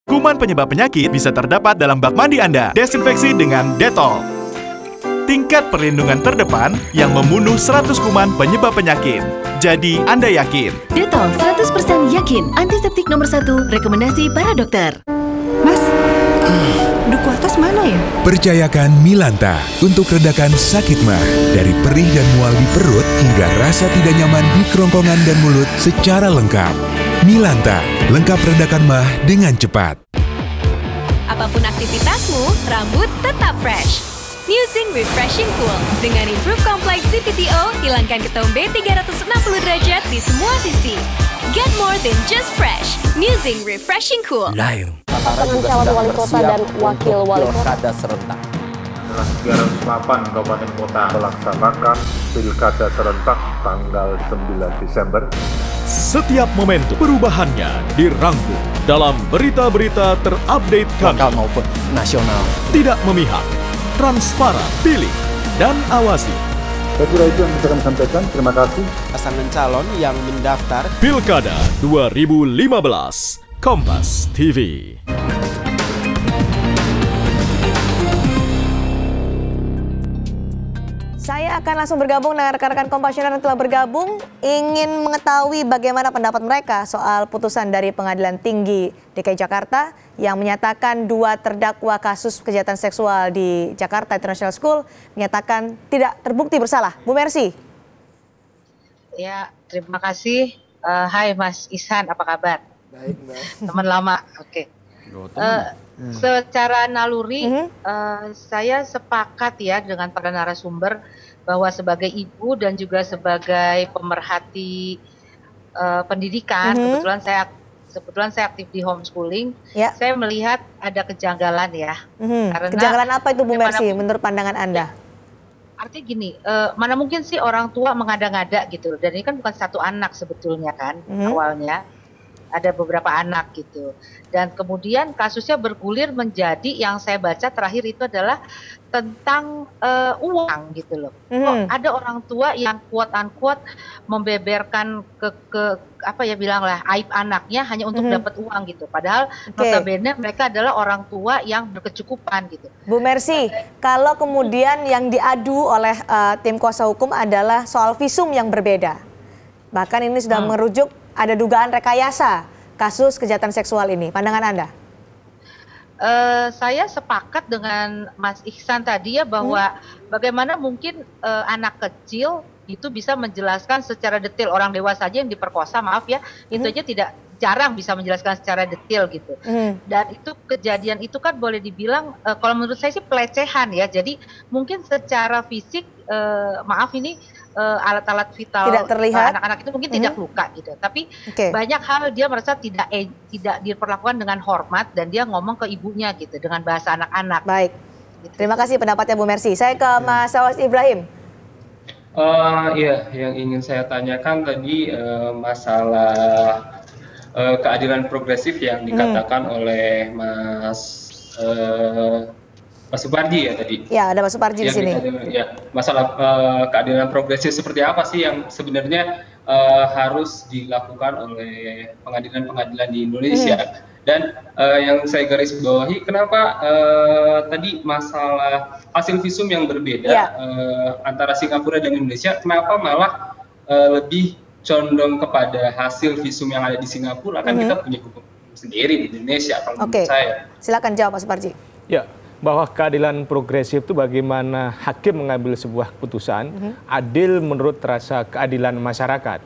Kuman penyebab penyakit bisa terdapat dalam bak mandi Anda. Desinfeksi dengan Dettol. Tingkat perlindungan terdepan yang membunuh 100 kuman penyebab penyakit. Jadi Anda yakin. Dettol 100% yakin, antiseptik nomor 1, rekomendasi para dokter. Mas, duku atas mana ya? Percayakan Milanta untuk redakan sakit mah dari perih dan mual di perut hingga rasa tidak nyaman di kerongkongan dan mulut secara lengkap. Milanta, lengkap redakan mah dengan cepat. Apapun aktivitasmu, rambut tetap fresh. Musing Refreshing Cool. Dengan Improve Complex CPTO, hilangkan ketombe 360 derajat di semua sisi. Get more than just fresh. Musing Refreshing Cool. Pasangan calon wali kota dan wakil wali kota. Pilkada serentak. 308 kabupaten kota melaksanakan pilkada serentak tanggal 9 Desember. Setiap momentum perubahannya dirangkum dalam berita-berita terupdate kami. Lokal maupun nasional. Tidak memihak, transparan, pilih, dan awasi. Saya kira itu yang bisa kami sampaikan. Terima kasih. Pasangan calon yang mendaftar. Pilkada 2015, Kompas TV. Saya akan langsung bergabung dengan rekan-rekan Kompasiana yang telah bergabung, ingin mengetahui bagaimana pendapat mereka soal putusan dari Pengadilan Tinggi DKI Jakarta yang menyatakan 2 terdakwa kasus kejahatan seksual di Jakarta International School menyatakan tidak terbukti bersalah. Bu Mercy. Ya, terima kasih. Hai Mas Ihsan, apa kabar? Baik, Mbak. Teman lama, oke. Secara naluri, saya sepakat ya dengan para narasumber bahwa sebagai ibu dan juga sebagai pemerhati pendidikan, kebetulan saya aktif di homeschooling, saya melihat ada kejanggalan ya. Karena kejanggalan apa itu Bu Mercy menurut pandangan Anda? Artinya gini, mana mungkin sih orang tua mengada-ngada gitu, dan ini kan bukan satu anak sebetulnya kan awalnya. Ada beberapa anak gitu, dan kemudian kasusnya bergulir menjadi yang saya baca terakhir itu adalah tentang uang gitu loh. Kok ada orang tua yang quote unquote membeberkan ke apa ya bilanglah aib anaknya hanya untuk dapat uang gitu, padahal notabene mereka adalah orang tua yang berkecukupan gitu. Bu Mercy, kalau kemudian yang diadu oleh tim kuasa hukum adalah soal visum yang berbeda, bahkan ini sudah merujuk ada dugaan rekayasa kasus kejahatan seksual ini. Pandangan Anda? Saya sepakat dengan Mas Ihsan tadi ya bahwa bagaimana mungkin anak kecil itu bisa menjelaskan secara detail, orang dewasa saja yang diperkosa, maaf ya, itu aja jarang bisa menjelaskan secara detail gitu. Dan itu kejadian itu kan boleh dibilang kalau menurut saya sih pelecehan ya. Jadi mungkin secara fisik maaf ini alat-alat vital anak-anak itu mungkin tidak luka gitu, tapi banyak hal dia merasa tidak diperlakukan dengan hormat dan dia ngomong ke ibunya gitu dengan bahasa anak-anak. Baik, gitu. Terima kasih pendapatnya Bu Mercy. Saya ke Mas Awas Ibrahim. Iya, yang ingin saya tanyakan tadi masalah keadilan progresif yang dikatakan oleh Mas Supardi ya tadi. Ya, ada Mas Supardi di sini. Ya, masalah keadilan progresif seperti apa sih yang sebenarnya harus dilakukan oleh pengadilan-pengadilan di Indonesia? Dan yang saya garis bawahi, kenapa tadi masalah hasil visum yang berbeda antara Singapura dan Indonesia, kenapa malah lebih condong kepada hasil visum yang ada di Singapura? Kan kita punya hukum sendiri di Indonesia, kalau menurut saya. Silakan jawab Mas Supardi. Ya, bahwa keadilan progresif itu bagaimana hakim mengambil sebuah keputusan adil menurut rasa keadilan masyarakat.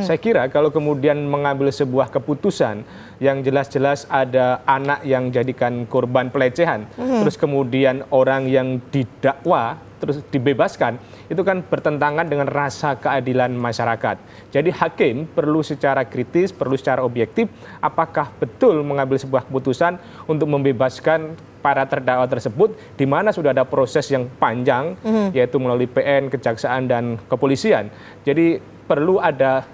Saya kira kalau kemudian mengambil sebuah keputusan yang jelas-jelas ada anak yang jadikan korban pelecehan, terus kemudian orang yang didakwa terus dibebaskan, itu kan bertentangan dengan rasa keadilan masyarakat. Jadi hakim perlu secara kritis, perlu secara objektif, apakah betul mengambil sebuah keputusan untuk membebaskan para terdakwa tersebut, di mana sudah ada proses yang panjang, yaitu melalui PN, kejaksaan, dan kepolisian. Jadi perlu ada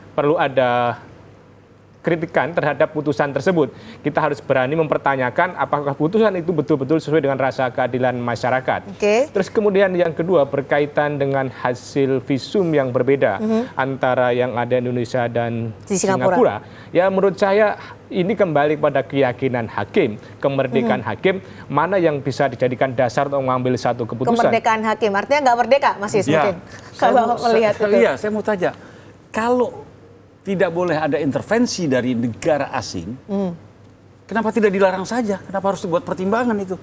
kritikan terhadap putusan tersebut. Kita harus berani mempertanyakan apakah putusan itu betul-betul sesuai dengan rasa keadilan masyarakat. Terus kemudian yang kedua berkaitan dengan hasil visum yang berbeda antara yang ada Indonesia dan Singapura. Ya menurut saya ini kembali pada keyakinan hakim, kemerdekaan hakim, mana yang bisa dijadikan dasar untuk mengambil satu keputusan. Kemerdekaan hakim, artinya nggak merdeka Mas Is mungkin. Kalau melihat itu. Iya, saya mau tanya, kalau tidak boleh ada intervensi dari negara asing, kenapa tidak dilarang saja? Kenapa harus dibuat pertimbangan itu?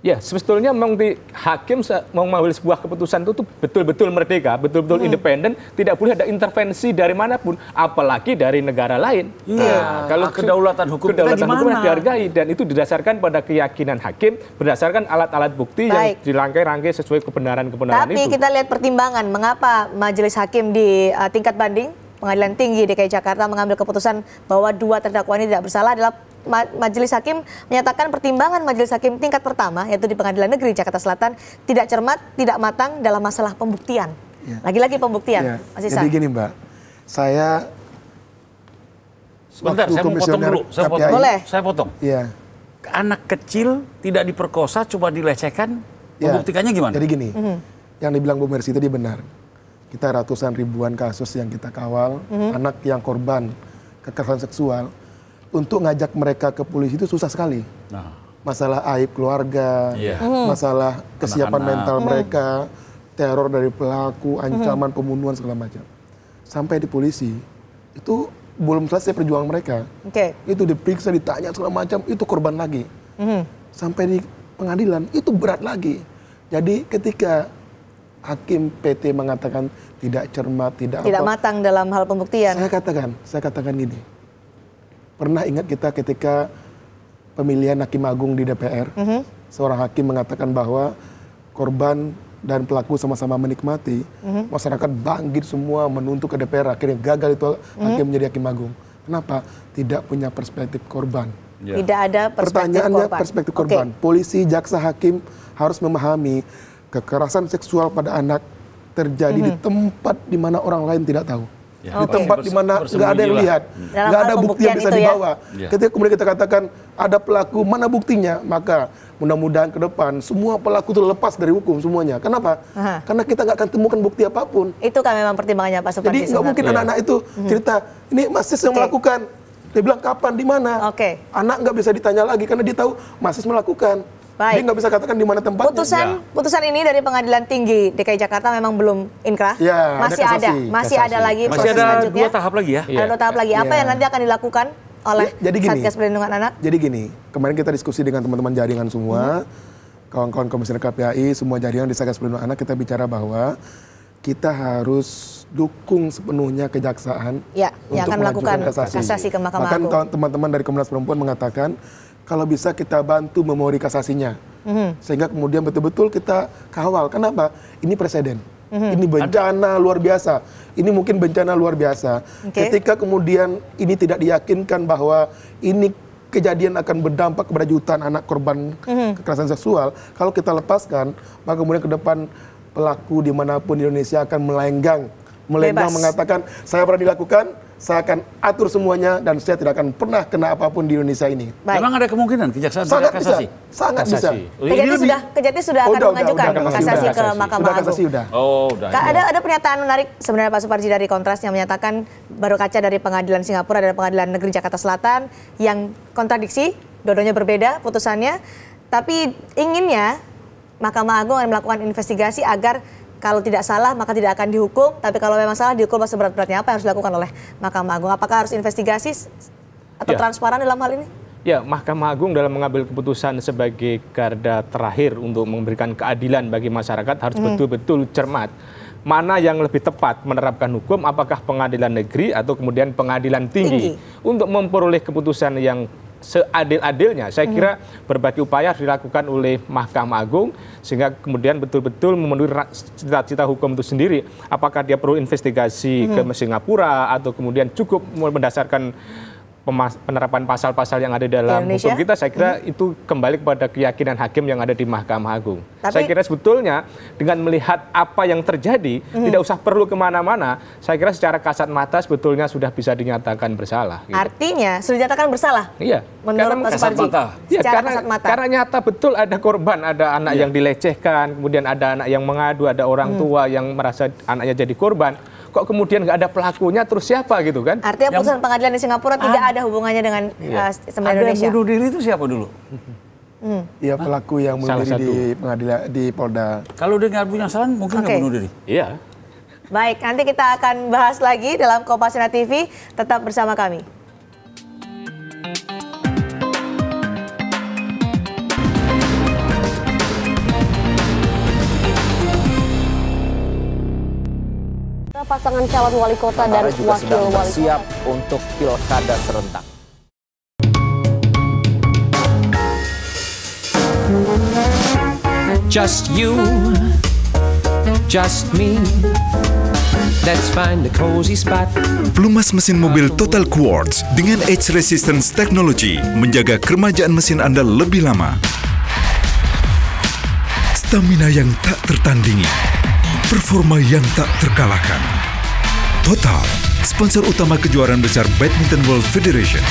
Ya, sebetulnya memang hakim mau mengambil sebuah keputusan itu betul-betul merdeka, betul-betul independen, tidak boleh ada intervensi dari manapun, apalagi dari negara lain. Iya, kalau kedaulatan hukum kita gimana? Dihargai, dan itu didasarkan pada keyakinan hakim, berdasarkan alat-alat bukti yang dirangkai-rangkai sesuai kebenaran-kebenaran itu. Tapi kita lihat pertimbangan, mengapa majelis hakim di tingkat banding Pengadilan Tinggi DKI Jakarta mengambil keputusan bahwa 2 terdakwa ini tidak bersalah adalah majelis hakim menyatakan pertimbangan majelis hakim tingkat pertama yaitu di Pengadilan Negeri Jakarta Selatan tidak cermat, tidak matang dalam masalah pembuktian. Lagi-lagi pembuktian. Mas Ihsan. Jadi gini Mbak, saya sebentar, saya mau potong dulu. Saya potong. Iya. Anak kecil tidak diperkosa, cuma dilecehkan, membuktikannya gimana? Jadi gini, yang dibilang Bu Mercy tadi benar. Kita ratusan ribuan kasus yang kita kawal, anak yang korban kekerasan seksual, untuk ngajak mereka ke polisi itu susah sekali. Masalah aib keluarga, masalah kesiapan mental mereka, teror dari pelaku, ancaman pembunuhan segala macam. Sampai di polisi, itu belum selesai perjuangan mereka. Itu diperiksa, ditanya segala macam, itu korban lagi. Sampai di pengadilan, itu berat lagi. Jadi ketika hakim PT mengatakan tidak cermat, tidak matang dalam hal pembuktian. Saya katakan gini. Pernah ingat kita ketika pemilihan hakim agung di DPR, seorang hakim mengatakan bahwa korban dan pelaku sama-sama menikmati, masyarakat bangkit semua menuntut ke DPR, akhirnya gagal itu hakim menjadi hakim agung. Kenapa? Tidak punya perspektif korban. Tidak ada perspektif Pertanyaannya korban. Perspektif korban. Polisi, jaksa, hakim harus memahami kekerasan seksual pada anak terjadi di tempat di mana orang lain tidak tahu. Di tempat di mana nggak ada yang lihat, nggak ada bukti yang bisa dibawa. Ketika kemudian kita katakan ada pelaku, mana buktinya? Maka mudah-mudahan ke depan semua pelaku itu lepas dari hukum semuanya. Kenapa? Karena kita nggak akan temukan bukti apapun. Itu kan memang pertimbangannya Pak Suparji. Jadi nggak mungkin anak-anak itu cerita, ini Mas Sis yang melakukan. Dia bilang kapan, di mana? Anak nggak bisa ditanya lagi karena dia tahu Mas Sis melakukan. Dia nggak bisa katakan di mana tempatnya. Putusan ini dari Pengadilan Tinggi DKI Jakarta memang belum inkrah. Masih ada lagi proses selanjutnya. 2 tahap lagi ya. Ada 2 tahap lagi. Apa yang nanti akan dilakukan oleh Satgas Perlindungan Anak? Jadi gini, kemarin kita diskusi dengan teman-teman jaringan semua, kawan-kawan komisioner KPAI, semua jaringan di Satgas Perlindungan Anak, kita bicara bahwa kita harus dukung sepenuhnya kejaksaan yang akan melakukan kasasi ke Mahkamah Agung. Bahkan teman-teman dari Komnas Perempuan mengatakan kalau bisa kita bantu memori kasasinya, sehingga kemudian betul-betul kita kawal. Kenapa? Ini preseden. Ini bencana luar biasa. Ini mungkin bencana luar biasa. Ketika kemudian ini tidak diyakinkan bahwa ini kejadian akan berdampak kepada jutaan anak korban kekerasan seksual, kalau kita lepaskan, maka kemudian ke depan pelaku dimanapun di Indonesia akan melenggang mengatakan saya pernah dilakukan, saya akan atur semuanya dan saya tidak akan pernah kena apapun di Indonesia ini. Memang ada kemungkinan kejaksaan sangat kasasi? Sangat bisa. Kejati sudah akan mengajukan kasasi ke Mahkamah Agung. Ada pernyataan menarik sebenarnya Pak Suparji dari Kontras yang menyatakan baru kaca dari Pengadilan Singapura dan Pengadilan Negeri Jakarta Selatan yang kontradiksi, dua-duanya berbeda putusannya, tapi inginnya Mahkamah Agung akan melakukan investigasi agar kalau tidak salah maka tidak akan dihukum, tapi kalau memang salah dihukum seberat-beratnya. Apa yang harus dilakukan oleh Mahkamah Agung? Apakah harus investigasi atau transparan dalam hal ini? Ya, Mahkamah Agung dalam mengambil keputusan sebagai garda terakhir untuk memberikan keadilan bagi masyarakat harus betul-betul cermat. Mana yang lebih tepat menerapkan hukum, apakah pengadilan negeri atau kemudian pengadilan tinggi. Untuk memperoleh keputusan yang seadil-adilnya. Saya kira berbagai upaya harus dilakukan oleh Mahkamah Agung sehingga kemudian betul-betul memenuhi cita-cita hukum itu sendiri. Apakah dia perlu investigasi ke Singapura atau kemudian cukup mendasarkan penerapan pasal-pasal yang ada dalam hukum kita, saya kira itu kembali kepada keyakinan hakim yang ada di Mahkamah Agung. Saya kira sebetulnya dengan melihat apa yang terjadi, tidak usah perlu kemana-mana, saya kira secara kasat mata sebetulnya sudah bisa dinyatakan bersalah. Gitu. Artinya sudah dinyatakan bersalah? Iya. Menurut Pak Suparji? Ya, karena nyata betul ada korban, ada anak yang dilecehkan, kemudian ada anak yang mengadu, ada orang tua yang merasa anaknya jadi korban. Kok kemudian nggak ada pelakunya, terus siapa gitu kan? Artinya putusan pengadilan di Singapura tidak ada hubungannya dengan sebenarnya Indonesia. Yang bunuh diri itu siapa dulu? Ya pelaku yang bunuh diri di pengadilan di Polda. Kalau dia nggak punya salah, mungkin nggak bunuh diri. Iya. Baik, nanti kita akan bahas lagi dalam Kompasiana TV. Tetap bersama kami. Pasangan calon wali kota dan juga wakil sedang wali bersiap kota untuk pilkada serentak. Just you, just me. Let's find the cozy spot. Pelumas mesin mobil Total Quartz dengan Edge Resistance Technology menjaga keremajaan mesin Anda lebih lama. Stamina yang tak tertandingi, performa yang tak terkalahkan. Total, sponsor utama kejuaraan besar Badminton World Federation.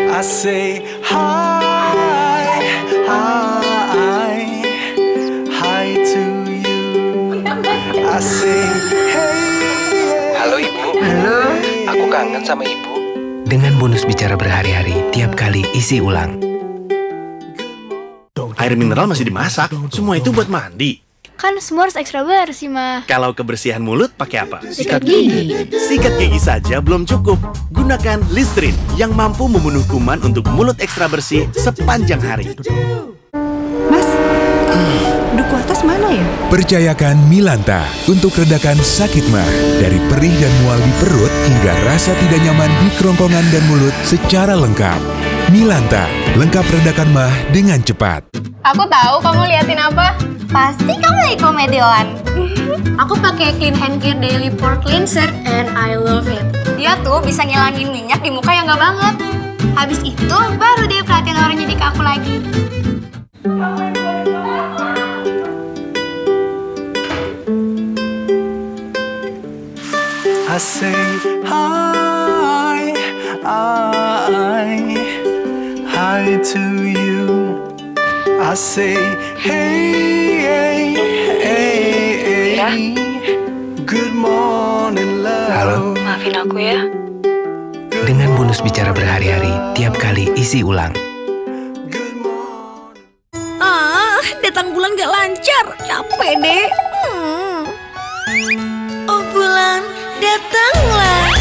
I say hi, hi, hi to you. I say hey. Halo Ibu, Halo. Aku kangen sama ibu. Dengan bonus bicara berhari-hari tiap kali isi ulang. Air mineral masih dimasak. Semua itu buat mandi. Kan semua harus ekstra bersih, Mah. Kalau kebersihan mulut pakai apa? Sikat gigi. Sikat gigi saja belum cukup. Gunakan Listerine yang mampu membunuh kuman untuk mulut ekstra bersih sepanjang hari. Mas, duku atas mana ya? Percayakan Milanta untuk redakan sakit mah dari perih dan mual di perut hingga rasa tidak nyaman di kerongkongan dan mulut secara lengkap. Milanta, lengkap redakan mah dengan cepat. Aku tahu kamu liatin apa. Pasti kamu lagi komedioan. Aku pakai Clean and Clear Daily Pore Cleanser and I love it. Dia tuh bisa ngilangin minyak di muka yang nggak banget. Habis itu baru deh perhatian orang jadi ke aku lagi. I say hi to you. I say hey, good morning love. Halo. Maafin aku ya. Dengan bonus bicara berhari-hari tiap kali isi ulang. Datang bulan gak lancar. Capek deh. Oh bulan, datanglah.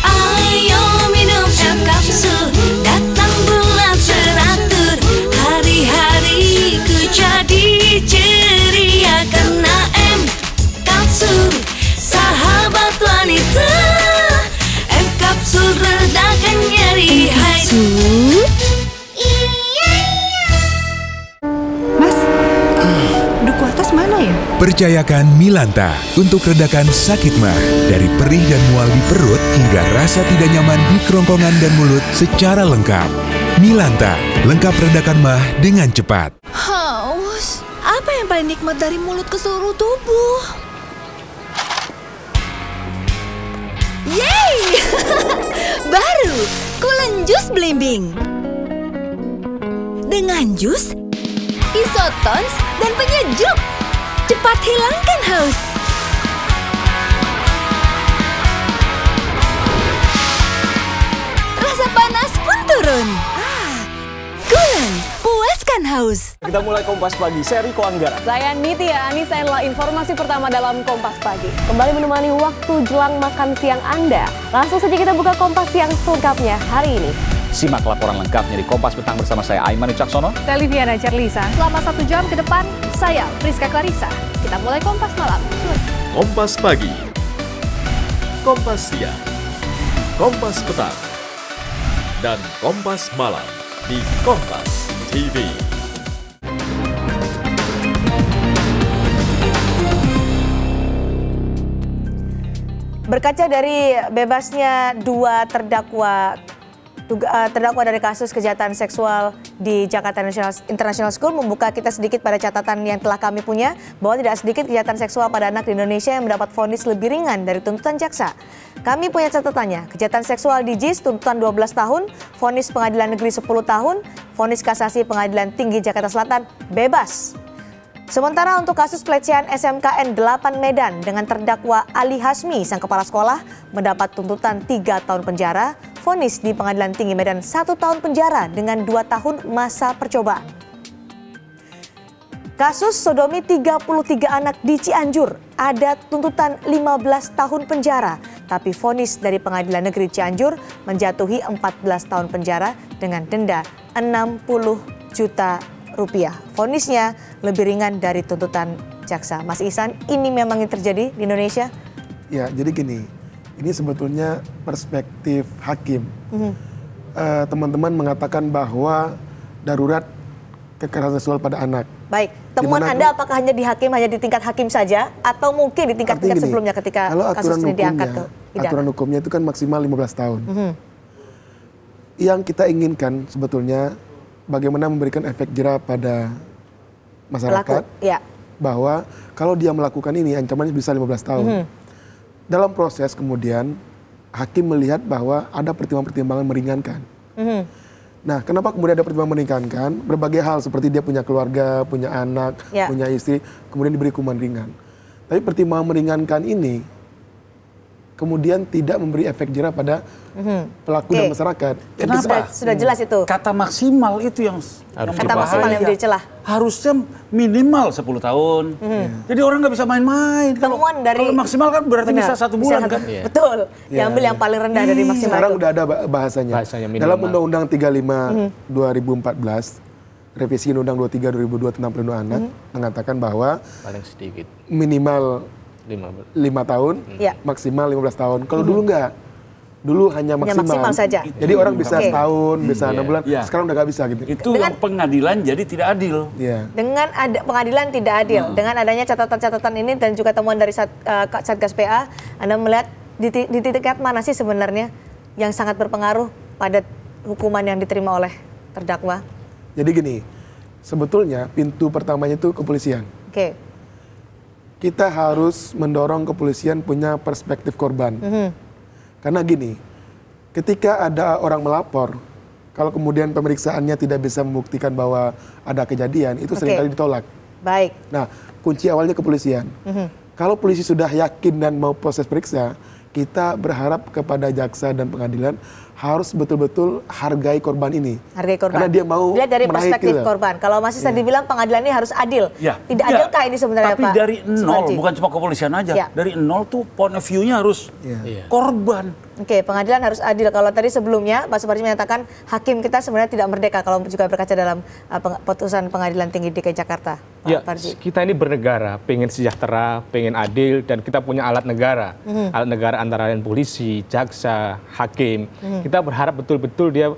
Ayo minum M kapsul. Datang bulan teratur. Hari-hari ku jadi ceria karena M kapsul. Sahabat wanita. M kapsul redakan nyeri. Kapsul. Duku atas mana ya? Percayakan Milanta untuk redakan sakit mah dari perih dan mual di perut hingga rasa tidak nyaman di kerongkongan dan mulut secara lengkap. Milanta, lengkap redakan mah dengan cepat. Haus. Apa yang paling nikmat dari mulut ke seluruh tubuh? Yeay! Baru, Coolen Jus Blimbing. Dengan jus, isotons, dan penyejuk. Cepat hilangkan haus. Rasa panas pun turun. Coolen, puaskan haus. Kita mulai Kompas Pagi, seri Koanggaran. Saya Nitya Anissa, inilah informasi pertama dalam Kompas Pagi. Kembali menemani waktu jelang makan siang Anda. Langsung saja kita buka Kompas Siang selengkapnya hari ini. Simak laporan lengkapnya di Kompas Petang bersama saya Aiman Wicaksono. Saya Liviana Cerlisa. Selama 1 jam ke depan, saya Priska Clarissa. Kita mulai Kompas Malam. Kompas Pagi, Kompas Siang, Kompas Petang, dan Kompas Malam di Kompas TV. Berkaca dari bebasnya 2 terdakwa dari kasus kejahatan seksual di Jakarta International School membuka kita sedikit pada catatan yang telah kami punya bahwa tidak sedikit kejahatan seksual pada anak di Indonesia yang mendapat vonis lebih ringan dari tuntutan jaksa. Kami punya catatannya, kejahatan seksual di JIS tuntutan 12 tahun, vonis pengadilan negeri 10 tahun, vonis kasasi pengadilan tinggi Jakarta Selatan bebas. Sementara untuk kasus pelecehan SMKN 8 Medan dengan terdakwa Ali Hasmi, sang kepala sekolah, mendapat tuntutan 3 tahun penjara, vonis di Pengadilan Tinggi Medan 1 tahun penjara dengan 2 tahun masa percobaan. Kasus sodomi 33 anak di Cianjur, ada tuntutan 15 tahun penjara, tapi vonis dari Pengadilan Negeri Cianjur menjatuhi 14 tahun penjara dengan denda 60 juta rupiah. Vonisnya lebih ringan dari tuntutan jaksa. Mas Ihsan, ini memang yang terjadi di Indonesia? Ya, jadi gini, ini sebetulnya perspektif hakim. Teman-teman mengatakan bahwa darurat kekerasan seksual pada anak. Baik, temuan Anda apakah hanya di hakim, hanya di tingkat hakim saja, atau mungkin di tingkat-tingkat sebelumnya ketika kasus ini diangkat ke pidana? Aturan hukumnya itu kan maksimal 15 tahun. Yang kita inginkan sebetulnya bagaimana memberikan efek jera pada masyarakat, bahwa kalau dia melakukan ini ancamannya bisa 15 tahun. Dalam proses kemudian hakim melihat bahwa ada pertimbangan-pertimbangan meringankan. Nah, kenapa kemudian ada pertimbangan meringankan? Berbagai hal seperti dia punya keluarga, punya anak, punya istri, kemudian diberi hukuman ringan. Tapi pertimbangan meringankan ini kemudian tidak memberi efek jerah pada pelaku dan masyarakat. Kenapa? Sudah jelas itu. Kata maksimal itu yang Kata maksimal yang menjadi celah. Harusnya minimal 10 tahun. Jadi orang nggak bisa main-main. Kalau maksimal kan berarti bisa 1 bulan kan? Betul. Diambil yang paling rendah dari maksimal. Sekarang itu. udah ada bahasanya. Dalam Undang-Undang 35 2014, revisi Undang 23 2002 tentang perlindungan anak mengatakan bahwa paling sedikit minimal 5 tahun, maksimal 15 tahun. Kalau dulu enggak. Dulu hanya maksimal saja. Jadi orang bisa setahun, bisa 6 bulan. Sekarang udah nggak bisa gitu. Itu yang pengadilan jadi tidak adil. Dengan ada pengadilan tidak adil, dengan adanya catatan-catatan ini dan juga temuan dari Satgas PA, Anda melihat di titik mana sih sebenarnya yang sangat berpengaruh pada hukuman yang diterima oleh terdakwa? Jadi gini, sebetulnya pintu pertamanya itu kepolisian. Kita harus mendorong kepolisian punya perspektif korban. Karena gini, ketika ada orang melapor, kalau kemudian pemeriksaannya tidak bisa membuktikan bahwa ada kejadian, itu seringkali ditolak. Baik. Nah, kunci awalnya kepolisian. Kalau polisi sudah yakin dan mau proses periksa, kita berharap kepada jaksa dan pengadilan harus betul-betul hargai korban ini. Hargai korban. Karena dia mau dilihat dari perspektif korban. Kalau Mas Ihsan dibilang pengadilan ini harus adil. Tidak adilkah ini sebenarnya, Tapi Pak? dari nol, bukan cuma kepolisian aja. Dari nol tuh point of view-nya harus korban. Pengadilan harus adil. Kalau tadi sebelumnya Pak Suparji menyatakan hakim kita sebenarnya tidak merdeka kalau juga berkaca dalam putusan Pengadilan Tinggi DKI Jakarta. Kita ini bernegara, pengen sejahtera, pengen adil, dan kita punya alat negara. Alat negara antara lain polisi, jaksa, hakim. Kita berharap betul-betul dia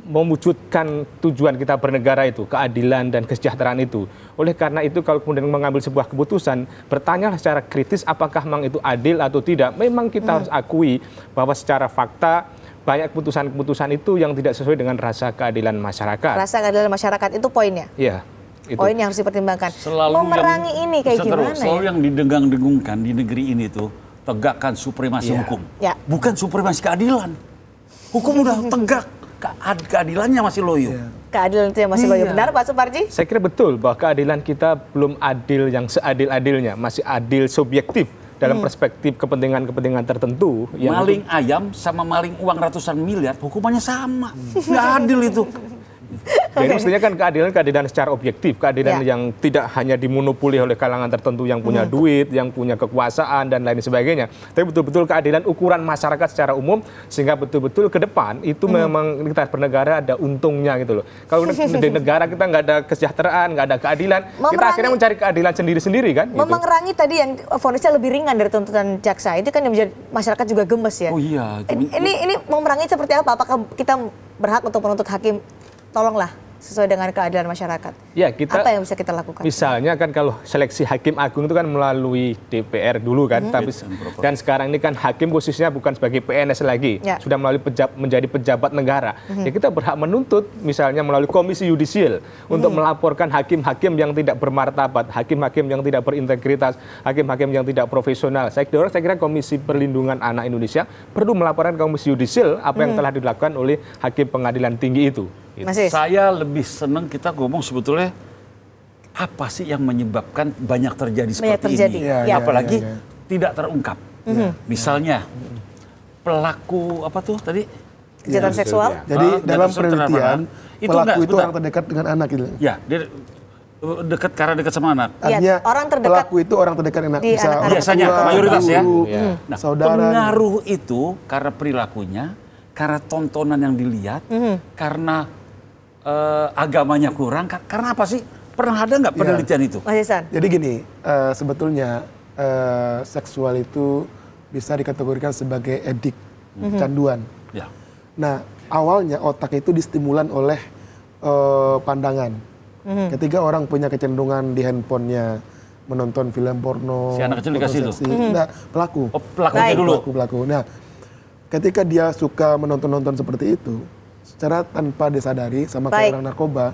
mewujudkan tujuan kita bernegara itu, keadilan dan kesejahteraan itu. Oleh karena itu kalau kemudian mengambil sebuah keputusan, bertanyalah secara kritis apakah memang itu adil atau tidak. Memang kita harus akui bahwa secara fakta banyak keputusan-keputusan itu yang tidak sesuai dengan rasa keadilan masyarakat. Rasa keadilan masyarakat itu poinnya. Iya. Poin yang harus dipertimbangkan. Selalu memerangi ini kayak gimana selalu yang didengang-dengungkan di negeri ini tuh tegakkan supremasi hukum. Bukan supremasi keadilan. Hukum udah tegak, keadilannya masih loyo. Keadilan itu yang masih loyo. Benar Pak Suparji? Saya kira betul bahwa keadilan kita belum adil yang seadil-adilnya, masih adil subjektif dalam perspektif kepentingan-kepentingan tertentu. Maling ayam sama maling uang ratusan miliar hukumannya sama. Nggak adil itu. Jadi mestinya kan keadilan secara objektif, keadilan yang tidak hanya dimonopoli oleh kalangan tertentu yang punya duit, yang punya kekuasaan dan lain sebagainya. Tapi betul-betul keadilan ukuran masyarakat secara umum sehingga betul-betul ke depan itu memang kita bernegara ada untungnya gitu loh. Kalau di negara kita nggak ada kesejahteraan, nggak ada keadilan, kita akhirnya mencari keadilan sendiri-sendiri kan. Memerangi tadi yang vonisnya lebih ringan dari tuntutan jaksa, itu kan yang menjadi masyarakat juga gemes ya. Oh iya. Ini memerangi seperti apa? Apakah kita berhak untuk menuntut hakim? Tolonglah sesuai dengan keadilan masyarakat. Ya, kita, apa yang bisa kita lakukan? Misalnya kan kalau seleksi hakim agung itu kan melalui DPR dulu kan, tapi dan sekarang ini kan hakim khususnya bukan sebagai PNS lagi, sudah melalui menjadi pejabat negara. Ya kita berhak menuntut misalnya melalui komisi yudisial untuk melaporkan hakim-hakim yang tidak bermartabat, hakim-hakim yang tidak berintegritas, hakim-hakim yang tidak profesional. Saya kira Komisi Perlindungan Anak Indonesia perlu melaporkan komisi yudisial apa yang telah dilakukan oleh hakim pengadilan tinggi itu. Saya lebih senang kita ngomong sebetulnya apa sih yang menyebabkan banyak terjadi seperti ini, apalagi tidak terungkap. Misalnya pelaku apa tuh tadi? Kejahatan seksual. Jadi dalam penelitian pelaku itu orang terdekat dengan anak gitu. Ya, dia karena dekat sama anak. Artinya orang terdekat pelaku itu orang terdekat dengan anak. Biasanya mayoritas ya. Nah, saudara. Pengaruh itu karena perilakunya, karena tontonan yang dilihat, karena agamanya kurang, karena apa sih? Pernah ada nggak penelitian itu? Mas Ihsan. Jadi gini, sebetulnya seksual itu bisa dikategorikan sebagai edik, canduan. Nah, awalnya otak itu distimulan oleh pandangan. Ketika orang punya kecenderungan di handphonenya menonton film porno, si anak kecil dikasih itu. Nah, pelaku. Pelakunya dulu. Pelaku. Nah, ketika dia suka menonton seperti itu, secara tanpa disadari sama kayak orang narkoba,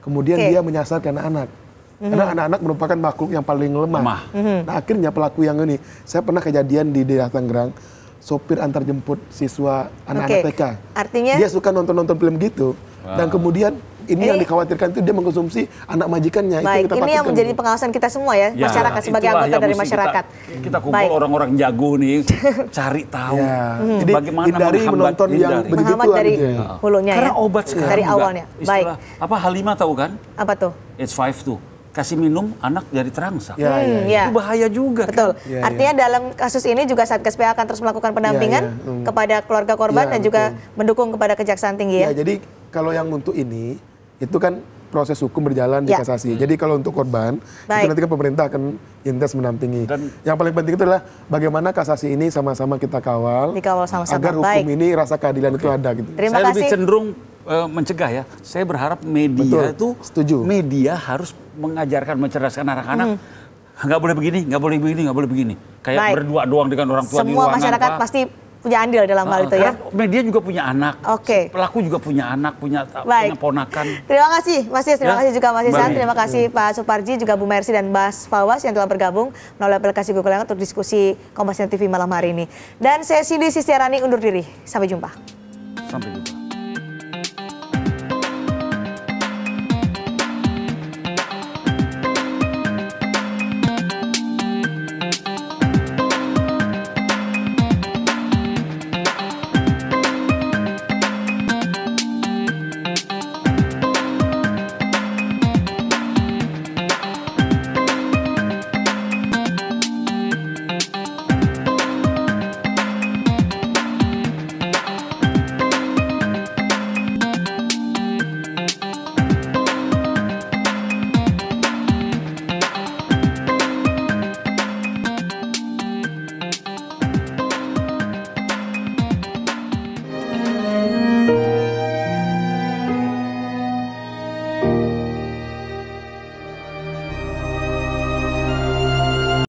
kemudian dia menyasar ke anak-anak. Karena anak-anak merupakan makhluk yang paling lemah. Nah, akhirnya pelaku yang ini, saya pernah kejadian di daerah Tangerang, sopir antar jemput siswa anak-anak TK. Artinya dia suka nonton film gitu, dan kemudian ini yang dikhawatirkan itu dia mengkonsumsi anak majikannya. Baik, itu ini yang menjadi pengawasan kita semua ya, masyarakat sebagai anggota dari masyarakat. Kita kumpul orang-orang jago nih, cari tahu Jadi bagaimana menonton yang menghambat dari hulunya Karena ya. obat sekarang dari awalnya. Baik. Apa Halimah tahu kan? Apa tuh? H5 tuh. Kasih minum anak jadi terangsang. Ya. Itu bahaya juga. Betul. Artinya dalam kasus ini juga Satgas PA akan terus melakukan pendampingan kepada keluarga korban dan juga mendukung kepada Kejaksaan Tinggi ya. Jadi kalau yang untuk ini itu kan proses hukum berjalan di kasasi. Jadi kalau untuk korban itu nanti kan pemerintah akan intens mendampingi. Dan yang paling penting itu adalah bagaimana kasasi ini sama-sama kita kawal. Dikawal sama-sama. Agar hukum ini rasa keadilan itu ada gitu. Terima Saya kasih. lebih cenderung mencegah ya. Saya berharap media media harus mengajarkan, mencerdaskan anak-anak. Nggak boleh begini, nggak boleh begini, nggak boleh begini. Kayak berdua doang dengan orang tua di ruangan. Semua masyarakat pasti punya andil dalam hal itu ya. Media juga punya anak. Pelaku juga punya anak, punya ponakan. Terima kasih Mas Is, terima kasih juga Mas Isan, terima kasih Pak Suparji, juga Bu Mercy dan Mas Fawaz yang telah bergabung melalui aplikasi Google Hangout untuk diskusi Kompas TV malam hari ini. Dan saya Cindy Sistiarani undur diri. Sampai jumpa. Sampai jumpa.